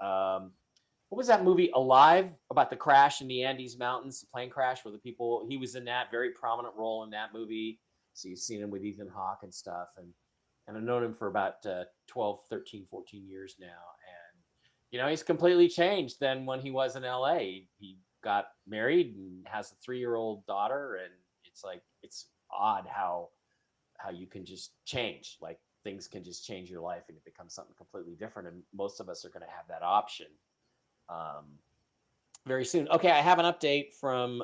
What was that movie, Alive, about the crash in the Andes Mountains, the plane crash where the people, he was in that very prominent role in that movie. So you've seen him with Ethan Hawke and stuff. And I've known him for about 12, 13, 14 years now. And, he's completely changed than when he was in LA. He got married and has a 3-year-old daughter. And it's like, it's odd how you can just change. Like things can just change your life and it becomes something completely different. And most of us are going to have that option very soon. Okay, I have an update from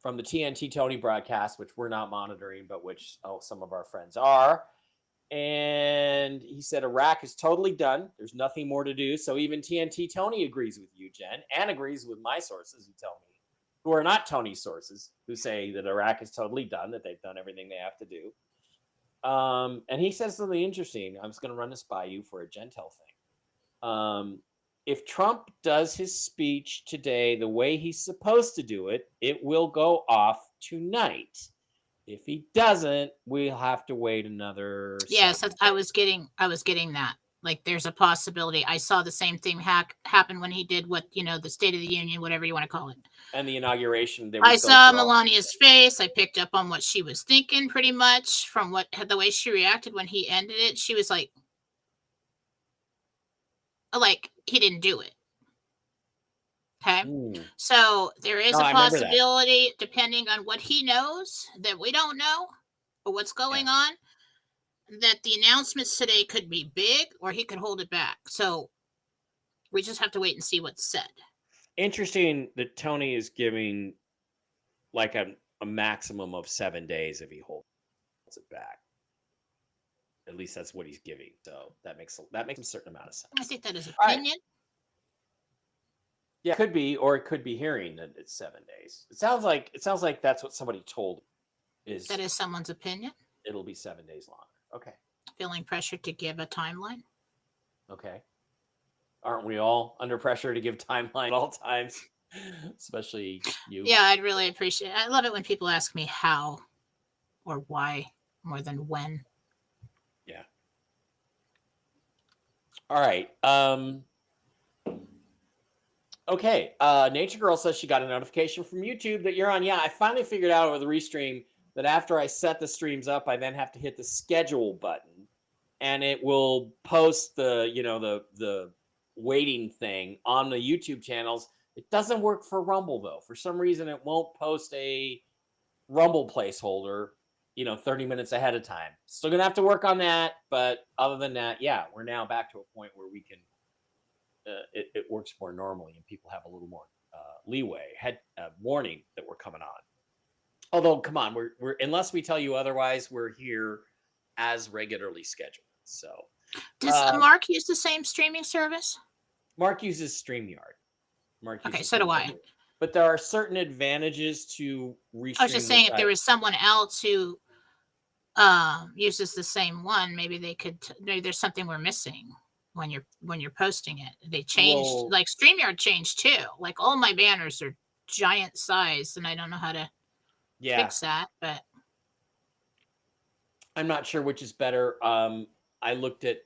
the TNT Tony broadcast, which we're not monitoring, but which some of our friends are. And he said Iraq is totally done. There's nothing more to do. So even TNT Tony agrees with you, Jen, and agrees with my sources who tell me, who are not Tony's sources, who say that Iraq is totally done, that they've done everything they have to do. And he says something interesting. I'm just going to run this by you for a Gentel thing. If Trump does his speech today the way he's supposed to do it, it will go off tonight. If he doesn't, we'll have to wait another. Yes, I was getting that. Like, there's a possibility. I saw the same thing happen when he did the State of the Union, whatever you want to call it. And the inauguration. I saw Melania's face. I picked up on what she was thinking pretty much from the way she reacted when he ended it. She was like he didn't do it. Okay. So there is a possibility, depending on what he knows that we don't know or what's going on, that the announcements today could be big or he could hold it back. So we just have to wait and see what's said. Interesting that Tony is giving like a maximum of 7 days if he holds it back. At least that's what he's giving. So that makes a certain amount of sense. I think that is opinion. Yeah, it could be, or it could be hearing that it's 7 days. It sounds like that's what somebody told him. That is someone's opinion. It'll be 7 days longer. Okay. Feeling pressure to give a timeline. Okay. Aren't we all under pressure to give timeline at all times? Especially you. Yeah, I'd really appreciate it. I love it when people ask me how or why more than when. Yeah. All right. Okay. Nature Girl says she got a notification from YouTube that you're on. Yeah, I finally figured out over the restream that after I set the streams up, I then have to hit the schedule button, and it will post the waiting thing on the YouTube channels. It doesn't work for Rumble though. For some reason, it won't post a Rumble placeholder 30 minutes ahead of time. Still gonna have to work on that, but other than that, yeah, we're now back to a point where we can it works more normally and people have a little more leeway, warning that we're coming on. Although, come on, we're unless we tell you otherwise, we're here as regularly scheduled. So does Mark use the same streaming service? Mark uses StreamYard. Okay, so do I. But there are certain advantages to restream. I was just saying, if there was someone else who uses the same one, maybe they could. Maybe there's something we're missing. when you're posting it. They changed, Well, like StreamYard changed too. Like all my banners are giant size, and I don't know how to fix that. But I'm not sure which is better. I looked at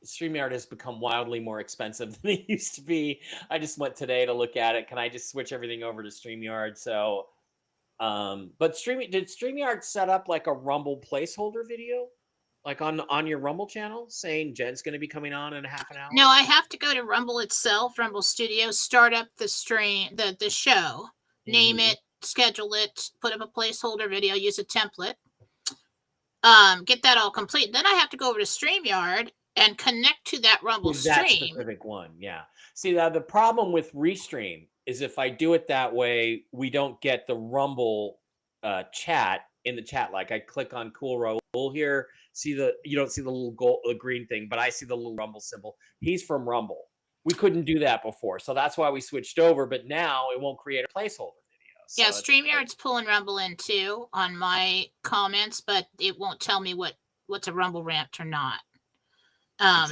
StreamYard has become wildly more expensive than it used to be. I just went today to look at it. Can I just switch everything over to StreamYard? So, but did StreamYard set up like a Rumble placeholder video, like on your Rumble channel, saying Jen's going to be coming on in half an hour? no, I have to go to Rumble itself, Rumble Studios, start up the stream, the show, name it, schedule it, put up a placeholder video, use a template, get that all complete. Then I have to go over to StreamYard and connect to that Rumble That stream. specific one, yeah. See, now the problem with Restream is if I do it that way, we don't get the Rumble chat in the chat. Like I click on Cool Raul here, you don't see the little green thing, but I see the little Rumble symbol. He's from Rumble. We couldn't do that before, so that's why we switched over. But now it won't create a placeholder video. So yeah, StreamYard's pulling Rumble in too on my comments, but it won't tell me what's a Rumble rant or not.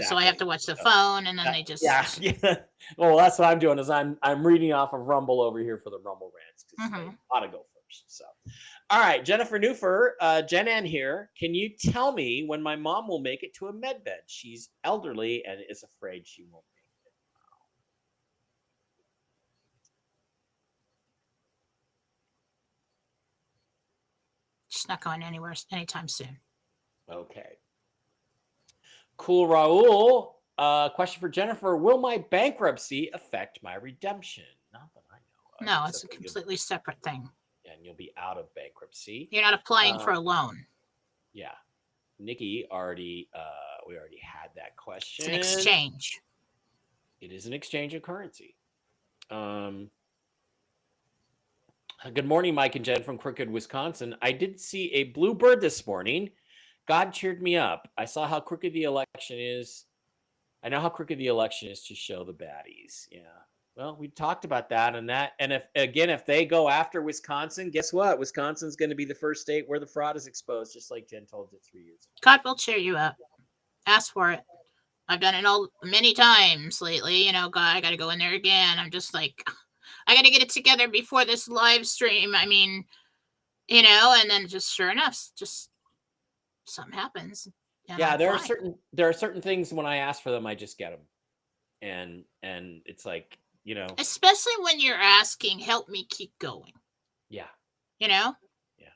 So I have to watch the phone, and then they just yeah. Well, that's what I'm doing is I'm reading off of Rumble over here for the Rumble rants because they ought to go first. So, all right, Jennifer Newfer, Jen Ann here. Can you tell me when my mom will make it to a med bed? She's elderly and is afraid she won't make it. She's not going anywhere anytime soon. Okay. Cool Raul, question for Jennifer. Will my bankruptcy affect my redemption? Not that I know of. No, it's a completely separate thing. And you'll be out of bankruptcy. You're not applying for a loan. Yeah. Nikki we already had that question. It's an exchange. It is an exchange of currency. Good morning, Mike and Jen from Crooked, Wisconsin. I did see a blue bird this morning. God cheered me up. I saw how crooked the election is. I know how crooked the election is to show the baddies. Yeah. Well, we talked about that and that. And if they go after Wisconsin, guess what? Wisconsin's going to be the first state where the fraud is exposed, just like Jen told you 3 years ago. God will cheer you up. Ask for it. I've done it many times lately. You know, God, I got to go in there again. I'm just like, I got to get it together before this live stream. I mean, you know, and then just sure enough, just something happens. Yeah, there are certain things when I ask for them, I just get them, and it's like, you know, especially when you're asking, help me keep going. Yeah, you know. Yeah.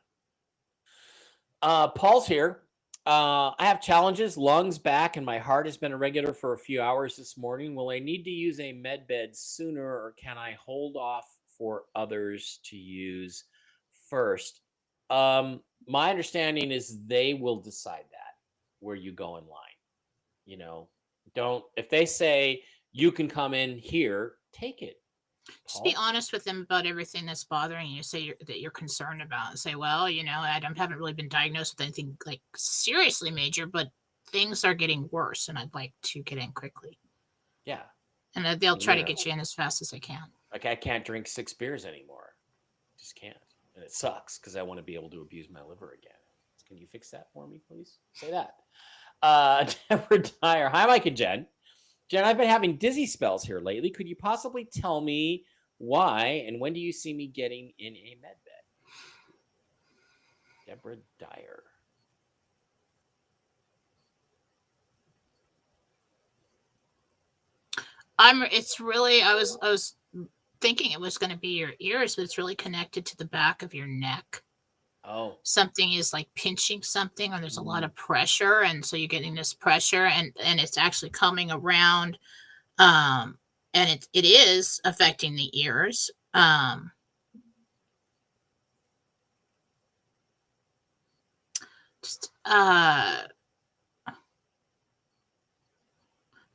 Paul's here. I have challenges, lungs, back, and my heart has been irregular for a few hours this morning. Will I need to use a med bed sooner, or can I hold off for others to use first? My understanding is they will decide that where you go in line. You know, if they say you can come in here, take it. Just be honest with them about everything that's bothering you. Say that you're concerned about. And say, well, you know, I haven't really been diagnosed with anything like seriously major, but things are getting worse, and I'd like to get in quickly. Yeah, and they'll try to get you in as fast as they can. Like I can't drink 6 beers anymore. Just can't. And it sucks because I want to be able to abuse my liver again. Can you fix that for me, please? Say that. Deborah Dyer. Hi, Mike and Jen. Jen, I've been having dizzy spells here lately. Could you possibly tell me why and when do you see me getting in a med bed? Deborah Dyer. It's really, I was thinking it was going to be your ears, but it's really connected to the back of your neck. Oh, something is like pinching something, or there's a lot of pressure, and so you're getting this pressure, and it's actually coming around, and it is affecting the ears. Just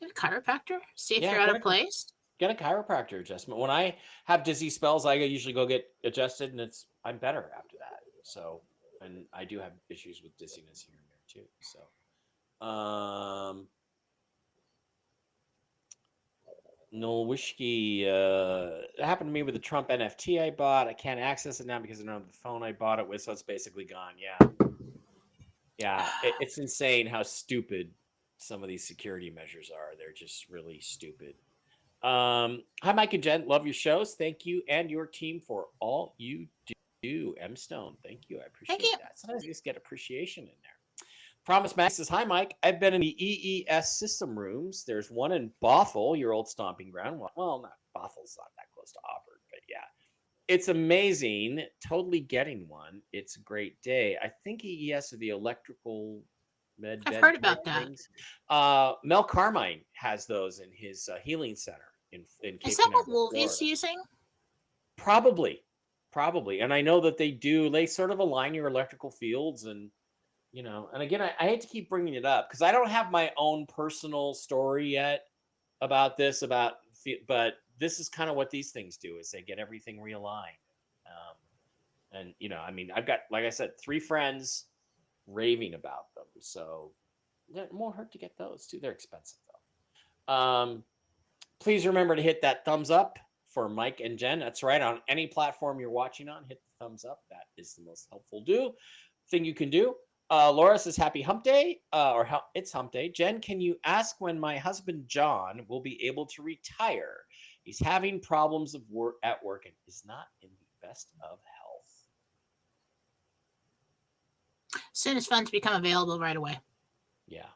get a chiropractor. See if you're out of place. Get a chiropractor adjustment. When I have dizzy spells, I usually go get adjusted, and I'm better after that. So, and I do have issues with dizziness here and there too. So, Noel Wishki, it happened to me with the Trump NFT I bought. I can't access it now because I don't have the phone I bought it with, so it's basically gone. Yeah. Yeah, it's insane how stupid some of these security measures are. They're just really stupid. Hi, Mike and Jen. Love your shows. Thank you and your team for all you do. M Stone, thank you. I Thank appreciate you. that. Sometimes you just get appreciation in there. Promise Max says, hi, Mike. I've been in the EES system rooms. There's one in Bothell, your old stomping ground. Well, not Bothell's not that close to Auburn, but yeah. It's amazing. Totally getting one. It's a great day. I think EES are the electrical med I've bed heard type about that. things. Mel Carmine has those in his healing center in Cape Is that what Canaveral, Wolf is Florida. using? Probably. And I know that they sort of align your electrical fields and, and again, I hate to keep bringing it up because I don't have my own personal story yet about this, but this is kind of what these things do is they get everything realigned. And, I mean, I've got, like I said, 3 friends raving about them. So it won't hurt to get those too. They're expensive though. Please remember to hit that thumbs up for Mike and Jen. That's right. On any platform you're watching on, hit the thumbs up. That is the most helpful thing you can do. Laura says, happy hump day, it's hump day. Jen, can you ask when my husband, John, will be able to retire? He's having problems at work and is not in the best of health. As soon as funds become available right away. Yeah.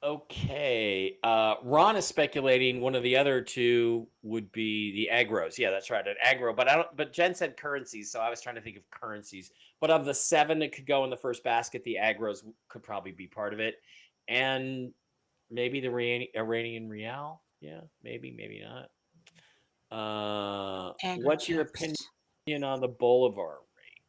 Okay. Ron is speculating one of the other 2 would be the agros. Yeah, that's right, an agro. But Jen said currencies, so I was trying to think of currencies. But of the 7 that could go in the first basket, the agros could probably be part of it, and maybe the Iranian real. Yeah, maybe not. What's your opinion on the Bolivar rate?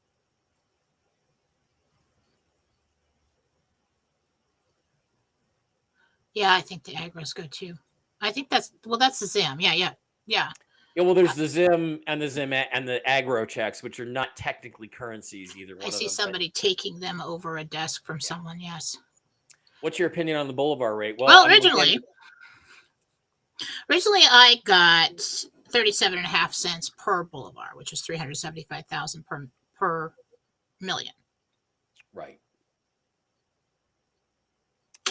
Yeah, I think the agros go too. I think that's the Zim. Yeah. Yeah, well, there's the Zim and the agro checks, which are not technically currencies either. I see somebody taking them over a desk from someone. Yes. What's your opinion on the Bolivar rate? Well, originally I got 37.5 cents per Bolivar, which is 375,000 per million. Right.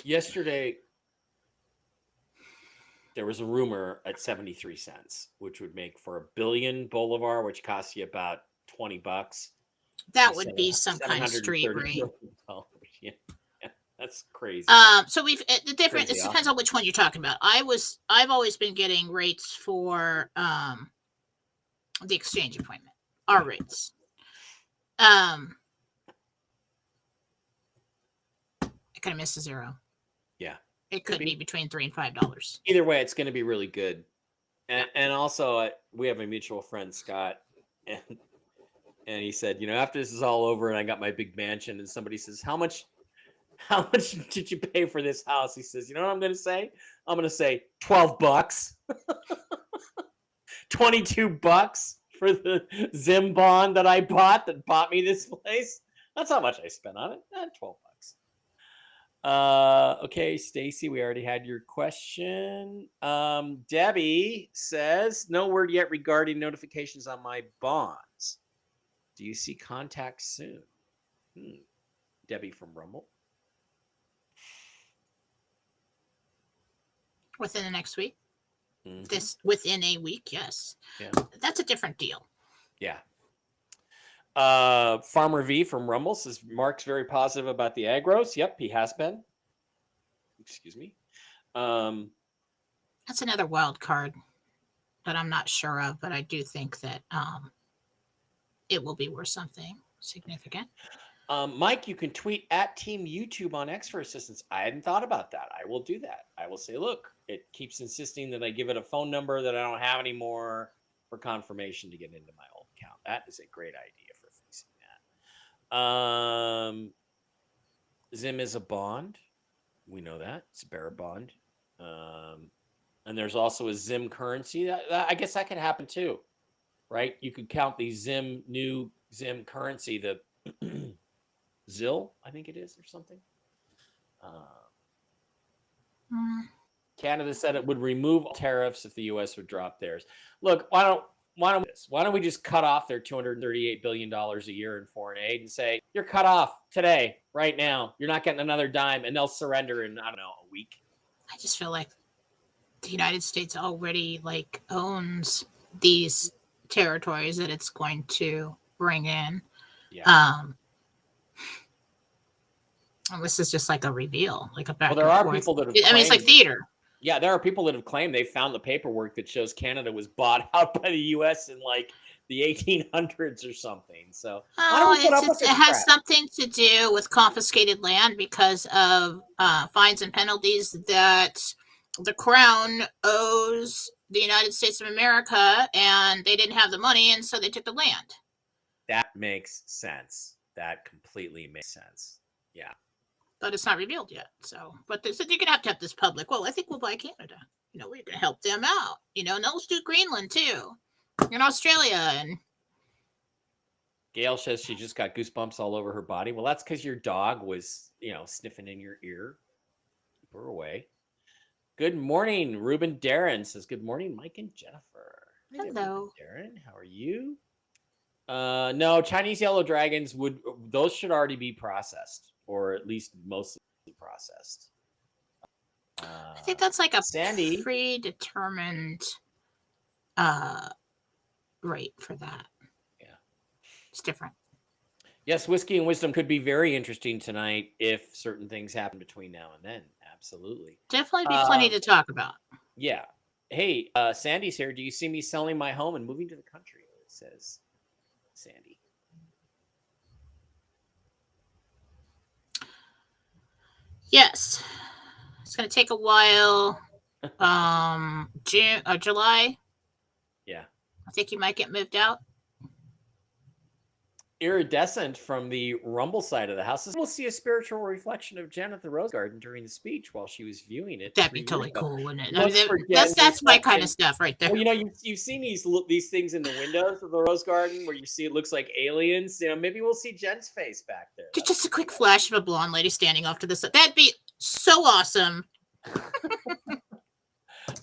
Yesterday, there was a rumor at 73 cents, which would make for a billion Bolivar, which costs you about $20. That would be some kind of street rate. Yeah, that's crazy. So we've the different. It depends on which one you're talking about. I've always been getting rates for the exchange appointment. Our rates. I could have missed a zero. Yeah. It could be between $3 and $5. Either way, it's going to be really good. And also, we have a mutual friend, Scott, and he said, after this is all over and I got my big mansion, and somebody says, how much did you pay for this house? He says, you know what I'm going to say? I'm going to say $12, $22 for the Zim bond that I bought that bought me this place. That's how much I spent on it. $12. Okay, Stacy, we already had your question. Debbie says, no word yet regarding notifications on my bonds. Do you see contacts soon? Debbie from Rumble. Within the next week? Mm-hmm. Within a week, yes. Yeah. That's a different deal. Yeah. Farmer V from Rumble says Mark's very positive about the agros. Yep, he has been. Excuse me. That's another wild card that I'm not sure of, but I do think that it will be worth something significant. Mike, you can tweet at Team YouTube on X for assistance. I hadn't thought about that. I will do that. I will say, look, it keeps insisting that I give it a phone number that I don't have anymore for confirmation to get into my old account. That is a great idea for fixing that. Zim is a bond. We know that. It's a bearer bond. And there's also a Zim currency. I guess that could happen too, right? You could count the new Zim currency, the Zelle, I think it is, or something. Canada said it would remove tariffs if the U.S. would drop theirs. Look, Why don't we just cut off their $238 billion a year in foreign aid and say, you're cut off today, right now. You're not getting another dime, and they'll surrender in, I don't know, a week. I just feel like the United States already like owns these territories that it's going to bring in. Yeah. And this is just like a reveal, like a back Well, there and are forth. people that have I mean, it's like claimed- theater. Yeah, there are people that have claimed they found the paperwork that shows Canada was bought out by the U.S. in like the 1800s or something. So why don't we put up with It this has crap? something to do with confiscated land because of fines and penalties that the Crown owes the United States of America, and they didn't have the money, and so they took the land. That makes sense. That completely makes sense. Yeah. But it's not revealed yet. So, but they said you're gonna have to have this public. Well, I think we'll buy Canada. You know, we're gonna help them out. You know, and let's do Greenland too, and Australia. And Gail says she just got goosebumps all over her body. Well, that's because your dog was, sniffing in your ear. Keep her away. Good morning, Ruben Darren says. Good morning, Mike and Jennifer. Hello, Darren. How are you? No, Chinese yellow dragons those should already be processed, or at least mostly processed. I think that's like a Sandy predetermined rate for that. Yeah, it's different. Yes, Whiskey and Wisdom could be very interesting tonight if certain things happen between now and then. Absolutely, Definitely be plenty to talk about. Yeah. Hey, Sandy's here. Do you see me selling my home and moving to the country? It says Sandy. Yes, it's going to take a while. June or July. Yeah, I think you might get moved out. Iridescent from the Rumble side of the house says, we'll see a spiritual reflection of Jen at the Rose Garden during the speech while she was viewing it. That'd be totally cool, wouldn't it? I mean, that's my kind of stuff right there. Well, you've seen these things in the windows of the Rose Garden where you see it looks like aliens. Maybe we'll see Jen's face back there. Just a quick flash of a blonde lady standing off to the side. That'd be so awesome.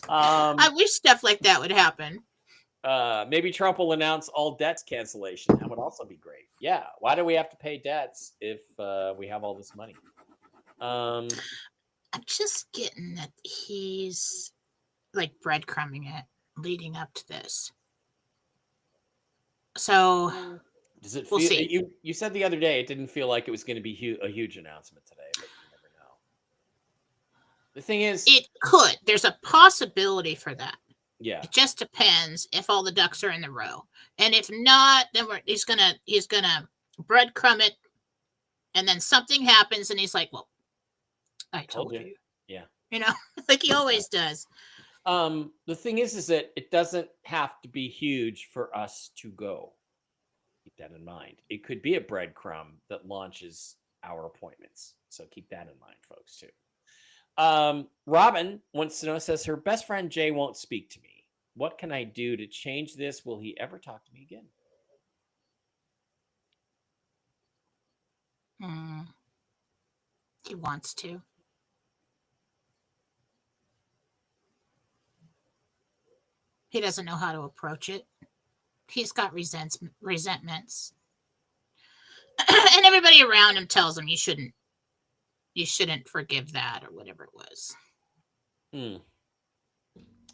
I wish stuff like that would happen. Maybe Trump will announce all debts cancellation. That would also be great. Yeah. Why do we have to pay debts if we have all this money? I'm just getting that he's like breadcrumbing it leading up to this. So does it we'll feel? see. You said the other day it didn't feel like it was going to be a huge announcement today, but you never know. The thing is, it could. There's a possibility for that. Yeah. It just depends if all the ducks are in the row, and if not, then he's gonna breadcrumb it, and then something happens, and he's like, "Well, I told you." Yeah. Like he always does. The thing is that it doesn't have to be huge for us to go. Keep that in mind. It could be a breadcrumb that launches our appointments. So keep that in mind, folks, too. Robin wants to know, says her best friend Jay won't speak to me. What can I do to change this? Will he ever talk to me again? He wants to. He doesn't know how to approach it. He's got resentments. And everybody around him tells him you shouldn't forgive that or whatever it was.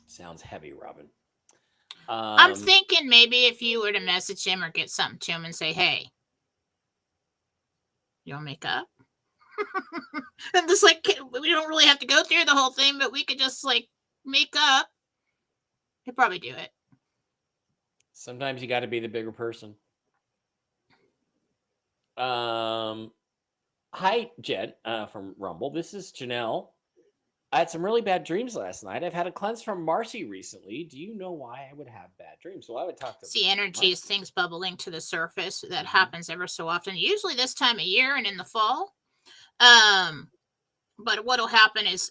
Sounds heavy, Robin. I'm thinking maybe if you were to message him or get something to him and say, hey, you want to make up? And just like, we don't really have to go through the whole thing, but we could just like make up. He'd probably do it. Sometimes you got to be the bigger person. Hi, Jen, from Rumble. This is Janelle. I had some really bad dreams last night. I've had a cleanse from Marcy recently. Do you know why I would have bad dreams? Well, I would talk to See, energy is things bubbling to the surface. That happens ever so often, usually this time of year and in the fall. But what'll happen is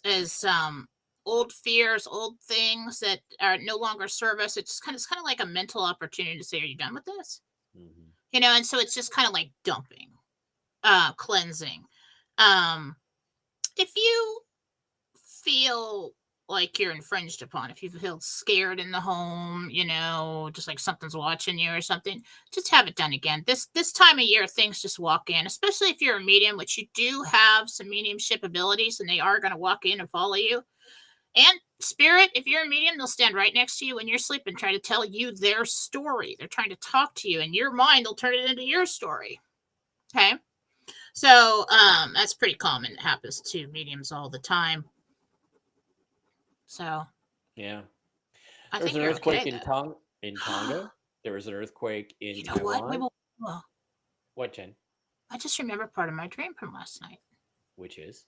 old fears, old things that are no longer serve us. It's kind of like a mental opportunity to say, are you done with this? Mm-hmm. And so it's just kind of like dumping, cleansing. If you feel like you're infringed upon. If you feel scared in the home, just like something's watching you or something, just have it done again. This time of year, things just walk in, especially if you're a medium, which you do have some mediumship abilities, and they are going to walk in and follow you. And spirit, if you're a medium, they'll stand right next to you when you're sleeping, try to tell you their story. They're trying to talk to you, and your mind will turn it into your story. Okay. So that's pretty common. It happens to mediums all the time. So Yeah. I There was think an you're earthquake okay, in though. Tonga. There was an earthquake in You know what? Taiwan. Wait. What, Jen? I just remember part of my dream from last night. Which is?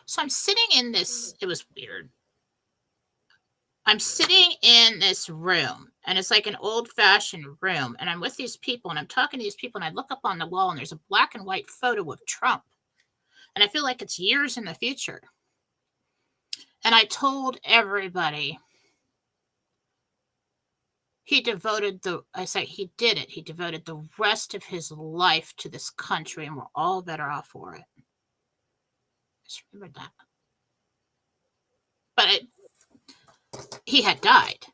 So I'm sitting in this, it was weird. I'm sitting in this room, and it's like an old-fashioned room, and I'm with these people, and I'm talking to these people, and I look up on the wall, and there's a black and white photo of Trump, and I feel like it's years in the future. And I told everybody he devoted the rest of his life to this country, and we're all better off for it. Just remember that. But he had died.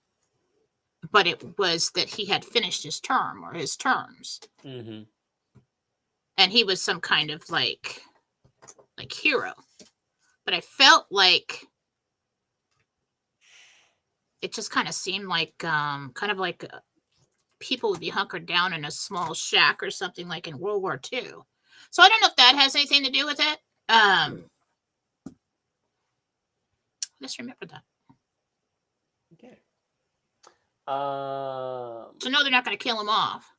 But it was that he had finished his term or his terms. Mm-hmm. And he was some kind of like hero. But I felt like it just kind of seemed like people would be hunkered down in a small shack or something like in World War II. So I don't know if that has anything to do with it. Just remember that. Okay. So no, they're not going to kill him off.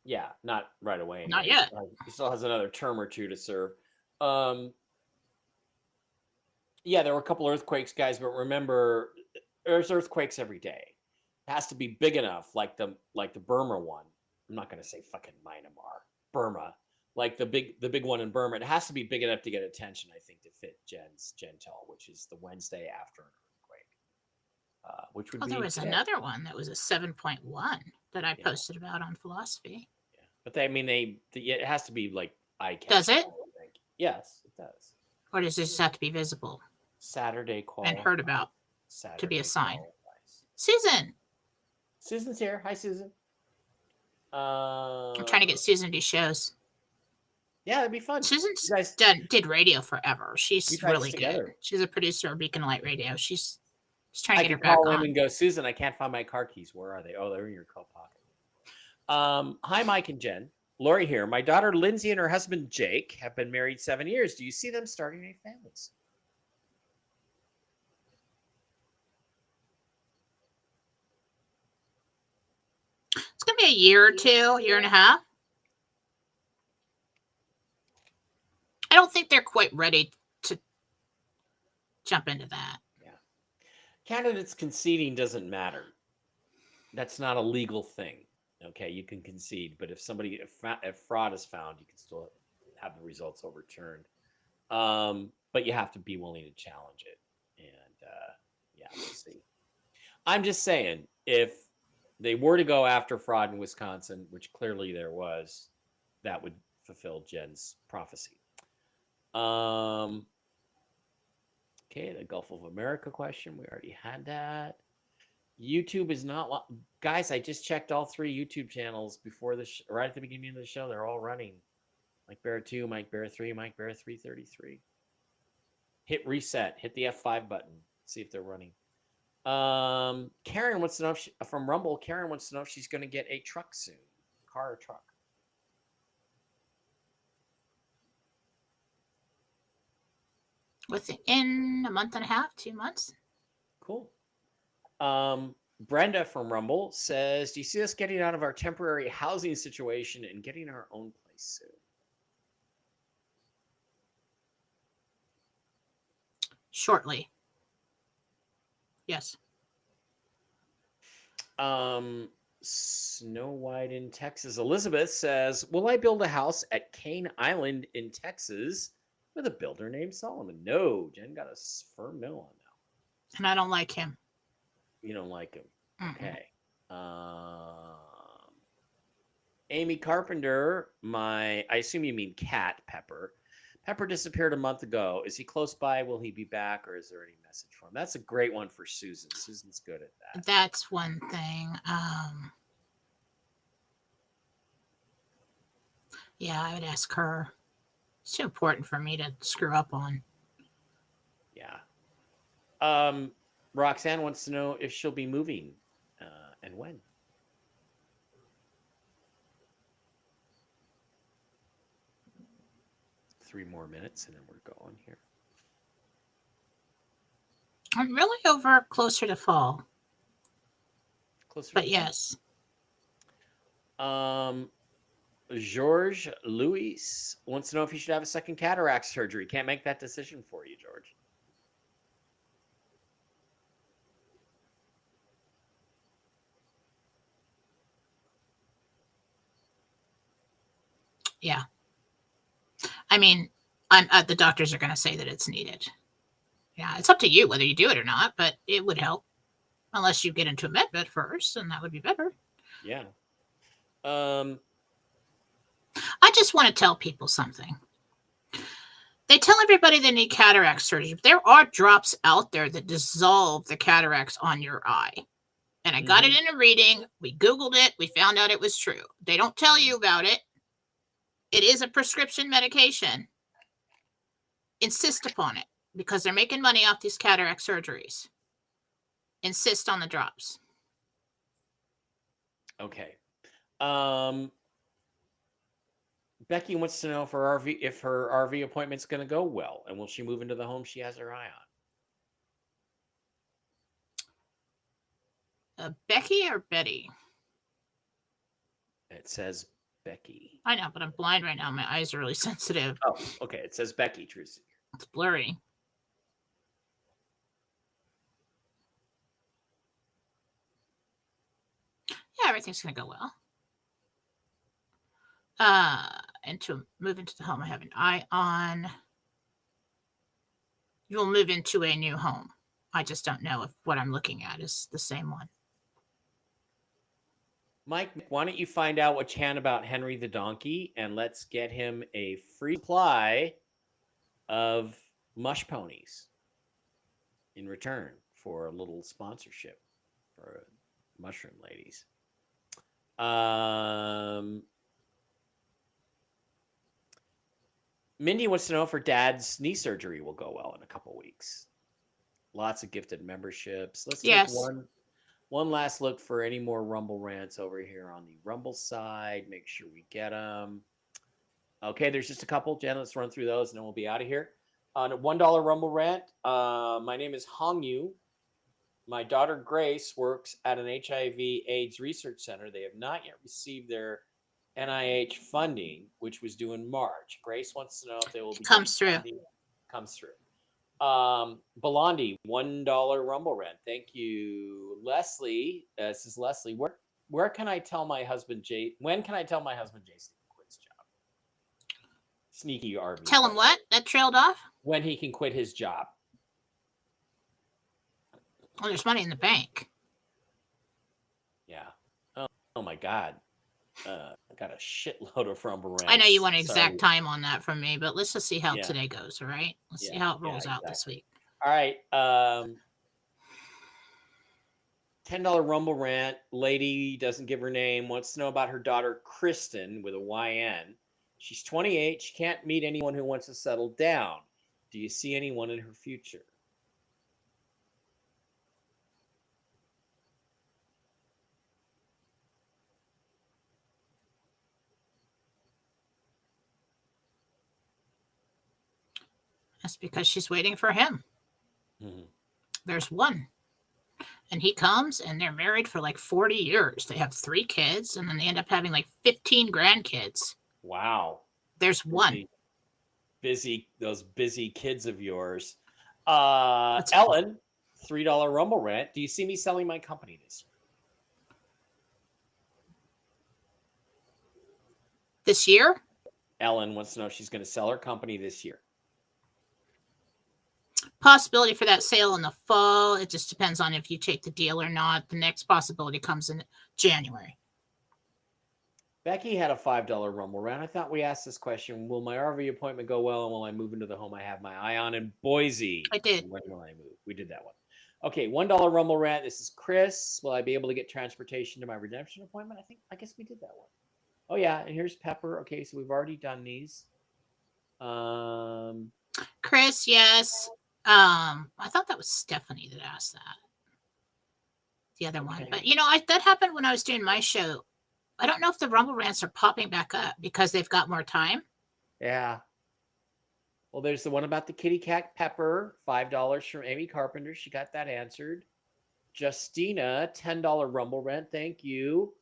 Yeah, not right away. Not yet. He still has another term or two to serve. Yeah, there were a couple earthquakes, guys, but remember, there's earthquakes every day. It has to be big enough, like the Burma one. I'm not going to say fucking Myanmar, Burma, like the big one in Burma. It has to be big enough to get attention, I think, to fit Jen's Gentel, which is the Wednesday after an earthquake, which would be. There was another one that was a 7.1 that I posted about on Fallawsophy. Yeah, but it has to be like eye-catching. Does it? Yes, it does. Or does it just have to be visible? Saturday call and heard about Saturday to be a sign. Susan's here. Hi, Susan. I'm trying to get Susan to do shows. Yeah, that'd be fun. Susan did radio forever. She's really good. She's a producer of Beacon Light Radio. She's trying to get her back on. I can call him and go, Susan, I can't find my car keys. Where are they? Oh, they're in your coat pocket. Hi, Mike and Jen. Lori here. My daughter Lindsay and her husband Jake have been married 7 years. Do you see them starting a family soon? It's going to be a year or two, year and a half. I don't think they're quite ready to jump into that. Yeah. Candidates conceding doesn't matter. That's not a legal thing. Okay, you can concede, but if fraud is found, you can still have the results overturned. But you have to be willing to challenge it. And yeah, we'll see. I'm just saying, if they were to go after fraud in Wisconsin, which clearly there was, that would fulfill Jen's prophecy. Okay, the Gulf of America question. We already had that. YouTube is not... Guys, I just checked all 3 YouTube channels before right at the beginning of the show. They're all running. Mike Bear 2, Mike Bear 3, Mike Bear 333. Hit reset. Hit the F5 button. See if they're running. Karen wants to know from Rumble. Karen wants to know if she's going to get a truck soon. Car or truck? Within a month and a half, 2 months. Cool. Brenda from Rumble says, do you see us getting out of our temporary housing situation and getting our own place soon? Shortly. Yes. Snow White in Texas. Elizabeth says, will I build a house at Cane Island in Texas with a builder named Solomon? No, Jen got a firm no on that. And I don't like him. You don't like him. Mm-hmm. Okay. Amy Carpenter, I assume you mean Cat Pepper. Pepper disappeared a month ago. Is he close by? Will he be back, or is there any message for him? That's a great one for Susan. Susan's good at that. That's one thing. Yeah, I would ask her. It's too important for me to screw up on. Yeah. Roxanne wants to know if she'll be moving and when. Three more minutes and then we're going here. I'm really over closer to fall. Closer but to yes. George Louis wants to know if he should have a second cataract surgery. Can't make that decision for you, George. Yeah. I mean, the doctors are going to say that it's needed. Yeah, it's up to you whether you do it or not, but it would help. Unless you get into a med bed first, and that would be better. Yeah. I just want to tell people something. They tell everybody they need cataract surgery. But there are drops out there that dissolve the cataracts on your eye. And I got it in a reading. We Googled it. We found out it was true. They don't tell you about it. It is a prescription medication. Insist upon it because they're making money off these cataract surgeries. Insist on the drops. Okay. Becky wants to know if her RV appointment's going to go well, and will she move into the home she has her eye on? Becky or Betty? It says Becky. I know, but I'm blind right now. My eyes are really sensitive. Oh, okay. It says Becky, Trucy. It's blurry. Yeah, everything's going to go well. And to move into the home I have an eye on. You'll move into a new home. I just don't know if what I'm looking at is the same one. Mike, why don't you find out what you can about Henry the Donkey, and let's get him a free supply of mush ponies in return for a little sponsorship for mushroom ladies. Mindy wants to know if her dad's knee surgery will go well in a couple weeks. Lots of gifted memberships. Let's take one last look for any more Rumble rants over here on the Rumble side. Make sure we get them. Okay, there's just a couple. Jen, let's run through those and then we'll be out of here. On a $1 Rumble rant, my name is Hong Yu. My daughter Grace works at an HIV/AIDS research center. They have not yet received their NIH funding, which was due in March. Grace wants to know if they will be comes through. Comes through. Belandi, $1 Rumble rant. Thank you, Leslie. This is Leslie. Where can I tell my husband when can I tell my husband Jason to quit his job? Sneaky RV. Tell him what? That trailed off? When he can quit his job. Well, there's money in the bank. Yeah. Oh my God. I got a shitload of Rumble rants. I know you want an exact time on that from me, but let's just see how today goes, all right? Let's see how it rolls out this week. All right. $10 Rumble rant. Lady doesn't give her name. Wants to know about her daughter, Kristen, with a YN. She's 28. She can't meet anyone who wants to settle down. Do you see anyone in her future? That's because she's waiting for him. Mm-hmm. There's one. And he comes and they're married for like 40 years. They have 3 kids and then they end up having like 15 grandkids. Wow. There's one. Those busy kids of yours. Ellen, $3 Rumble rant. Do you see me selling my company this year? This year? Ellen wants to know if she's going to sell her company this year. Possibility for that sale in the fall. It just depends on if you take the deal or not. The next possibility comes in January. Becky had a $5 Rumble rant. I thought we asked this question: will my RV appointment go well, and will I move into the home I have my eye on in Boise? I did. When will I move? We did that one. Okay, $1 Rumble rant. This is Chris. Will I be able to get transportation to my redemption appointment? I guess we did that one. Oh yeah, and here's Pepper. Okay, so we've already done these. Chris, yes. I thought that was Stephanie that asked that. The other one, but that happened when I was doing my show. I don't know if the Rumble rants are popping back up because they've got more time. Yeah. Well, there's the one about the kitty cat Pepper, $5 from Amy Carpenter. She got that answered. Justina, $10 Rumble rant. Thank you.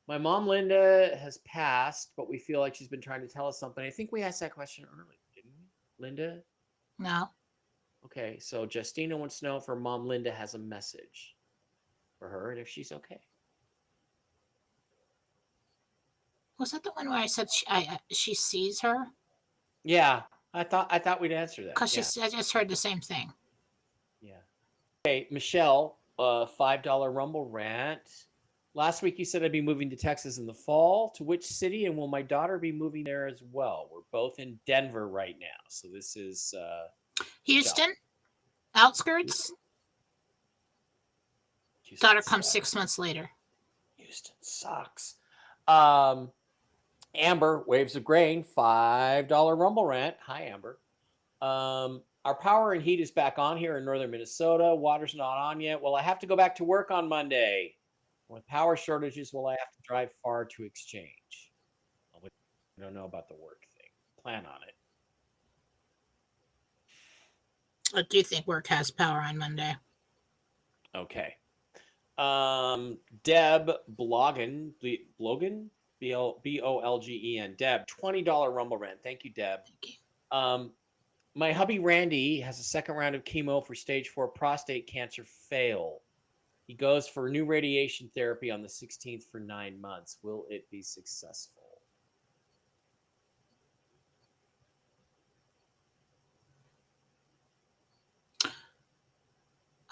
My mom, Linda, has passed, but we feel like she's been trying to tell us something. I think we asked that question earlier, didn't we? Linda? No. Okay, so Justina wants to know if her mom, Linda, has a message for her and if she's okay. Was that the one where I said she sees her? Yeah, I thought we'd answer that. Because I just heard the same thing. Yeah. Okay, Michelle, $5 Rumble rant. Last week you said I'd be moving to Texas in the fall. To which city, and will my daughter be moving there as well? We're both in Denver right now, so this is Houston, outskirts. Houston Daughter comes sucks. 6 months later. Houston sucks. Amber, Waves of Grain, $5 Rumble rant. Hi, Amber. Our power and heat is back on here in northern Minnesota. Water's not on yet. Well, I have to go back to work on Monday. With power shortages, will I have to drive far to exchange? I don't know about the work thing. Plan on it. I do think work has power on Monday. Okay. Deb Bloggen, Bolgen, Deb, $20 Rumble rant. Thank you, Deb. Thank you. My hubby Randy has a second round of chemo for stage 4 prostate cancer fail. He goes for new radiation therapy on the 16th for 9 months. Will it be successful?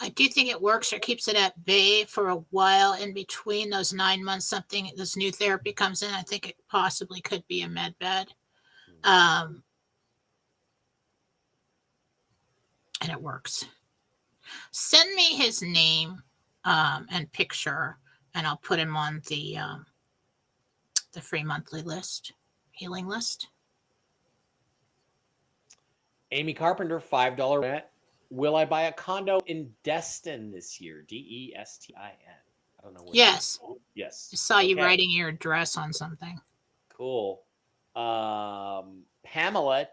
I do think it works or keeps it at bay for a while in between those 9 months. This new therapy comes in. I think it possibly could be a med bed. And it works. Send me his name and picture, and I'll put him on the free monthly list, healing list. Amy Carpenter, $5 rant. Will I buy a condo in Destin this year? Destin. I don't know. Yes. Yes. I saw you writing your address on something. Cool. Pamela,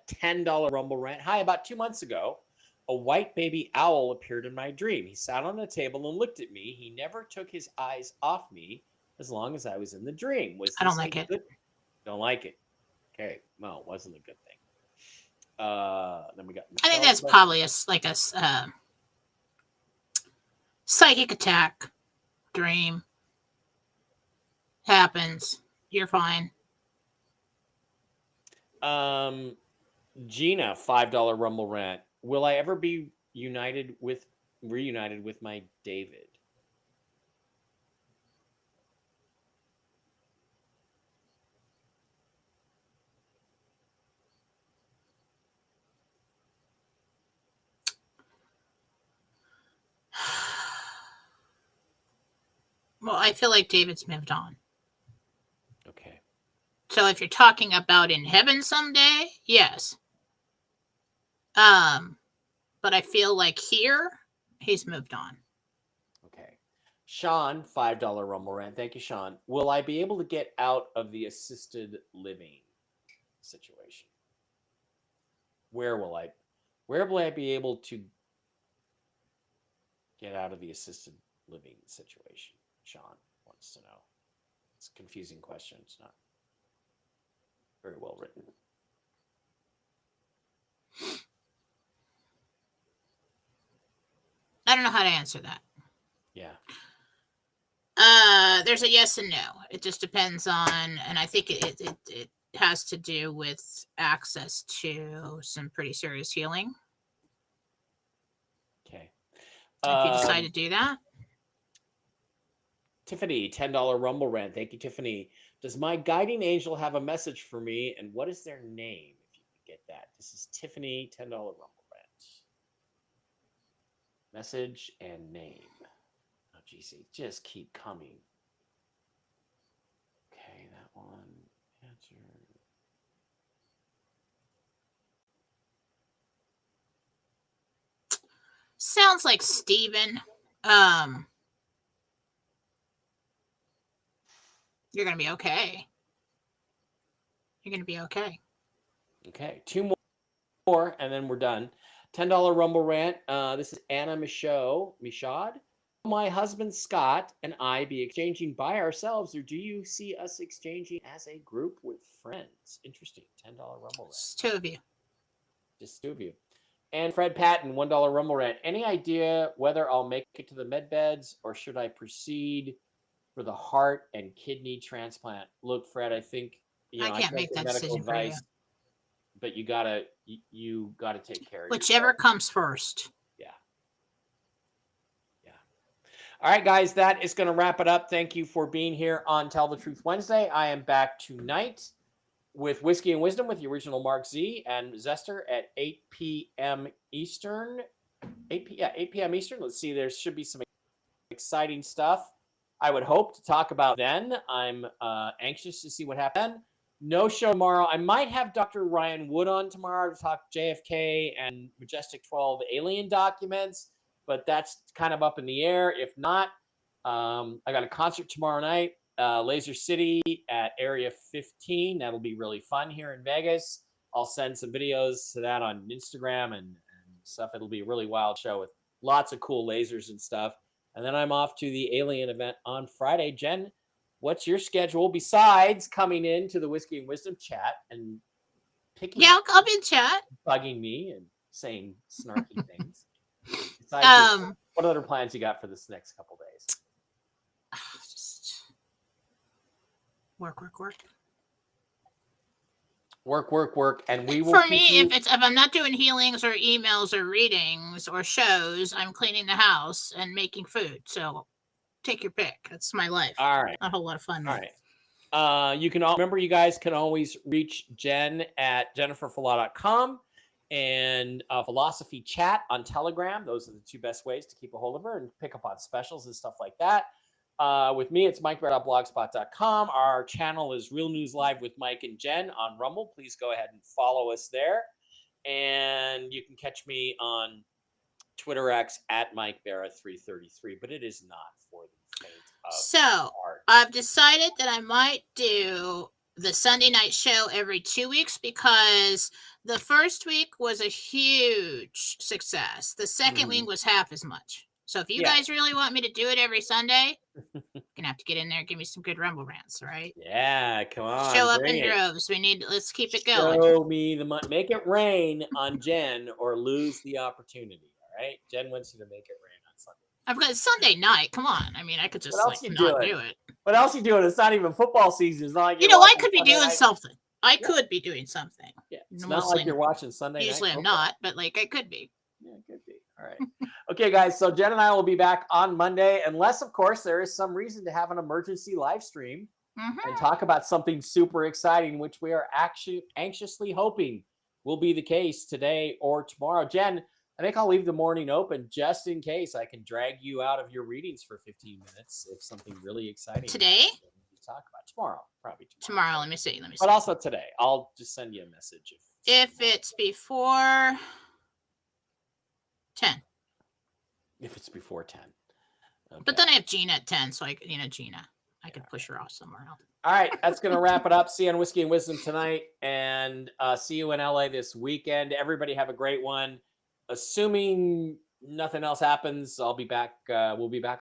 $10 Rumble rant. Hi, about 2 months ago, a white baby owl appeared in my dream. He sat on the table and looked at me. He never took his eyes off me as long as I was in the dream. Was this I don't like it. Don't like it. Okay. Well, it wasn't a good thing. Then we got I think that's probably a psychic attack dream. Happens. You're fine. Gina, $5 Rumble rant. Will I ever be reunited with my David? Well, I feel like David's moved on. Okay. So if you're talking about in heaven someday, yes. But I feel like here, he's moved on. Okay. Sean, $5 Rumble rant. Thank you, Sean. Will I be able to get out of the assisted living situation? Where will I be able to get out of the assisted living situation? Sean wants to know. It's a confusing question. It's not very well written. I don't know how to answer that. Yeah. There's a yes and no. It just depends on, and I think it has to do with access to some pretty serious healing. Okay. If you decide to do that. Tiffany, $10 Rumble rant. Thank you, Tiffany. Does my guiding angel have a message for me? And what is their name? If you could get that. This is Tiffany, $10 Rumble rant. Message and name. Oh, geez, they just keep coming. Okay, that one. Answer. Sounds like Steven. You're going to be okay. You're going to be okay. Okay, 2 more, and then we're done. $10 Rumble rant. This is Anna Michaud. My husband Scott and I be exchanging by ourselves, or do you see us exchanging as a group with friends? Interesting. $10 Rumble rant. It's 2 of you. Just 2 of you. And Fred Patton, $1 Rumble rant. Any idea whether I'll make it to the med beds or should I proceed for the heart and kidney transplant? Look, Fred, I think I can't make that decision for you. But you gotta take care of whichever yourself. Comes first. Yeah. All right, guys, that is going to wrap it up. Thank you for being here on Tell the Truth Wednesday. I am back tonight with Whiskey and Wisdom with the original Mark Z and Zester at 8 p.m. Eastern. 8 p.m. Eastern. Let's see. There should be some exciting stuff, I would hope, to talk about then. I'm anxious to see what happens. No show tomorrow. I might have Dr. Ryan Wood on tomorrow to talk JFK and Majestic 12 alien documents, but that's kind of up in the air. If not, I got a concert tomorrow night, Laser City at Area 15. That'll be really fun here in Vegas. I'll send some videos to that on Instagram and stuff. It'll be a really wild show with lots of cool lasers and stuff. And then I'm off to the alien event on Friday. Jen, what's your schedule besides coming into the Whiskey and Wisdom chat and picking? Yeah, I'll be in chat. Bugging me and saying snarky things. Besides, what other plans you got for this next couple days? Just work. Work, and we will. For me, if I'm not doing healings or emails or readings or shows, I'm cleaning the house and making food. So take your pick. That's my life. All right, a whole lot of fun. All right. You can remember, you guys can always reach Jen at jenniferfallah.com and Fallawsophy chat on Telegram. Those are the 2 best ways to keep a hold of her and pick up on specials and stuff like that. With me, it's mikebear.blogspot.com. Our channel is Real News Live with Mike and Jen on Rumble. Please go ahead and follow us there. And you can catch me on Twitter X at MikeBear333, but it is not for the faint of heart. I've decided that I might do the Sunday night show every 2 weeks because the first week was a huge success. The second week was half as much. So if you guys really want me to do it every Sunday, you're gonna have to get in there and give me some good Rumble rants, all right? Yeah, come on. Show up in droves. Let's keep it going. Show me the money. Make it rain on Jen or lose the opportunity, all right? Jen wants you to make it rain on Sunday. I've got Sunday night. Come on. I mean, I could just not do it. What else you doing? It's not even football season. It's not like I could be doing something. I could be doing something. Yeah, it's not like you're watching Sunday night. Usually I'm not, but I could be. Yeah, it could be. All right. Okay, guys. So Jen and I will be back on Monday, unless, of course, there is some reason to have an emergency live stream and talk about something super exciting, which we are actually anxiously hoping will be the case today or tomorrow. Jen, I think I'll leave the morning open just in case I can drag you out of your readings for 15 minutes if something really exciting today. Talk about tomorrow, probably tomorrow. Let me see. But also today, I'll just send you a message if it's before 10. If it's before 10. Okay. But then I have Gina at 10, so Gina, I could push her off somewhere else. All right, that's going to wrap it up. See you on Whiskey and Wisdom tonight, and see you in LA this weekend. Everybody have a great one. Assuming nothing else happens, I'll be back. We'll be back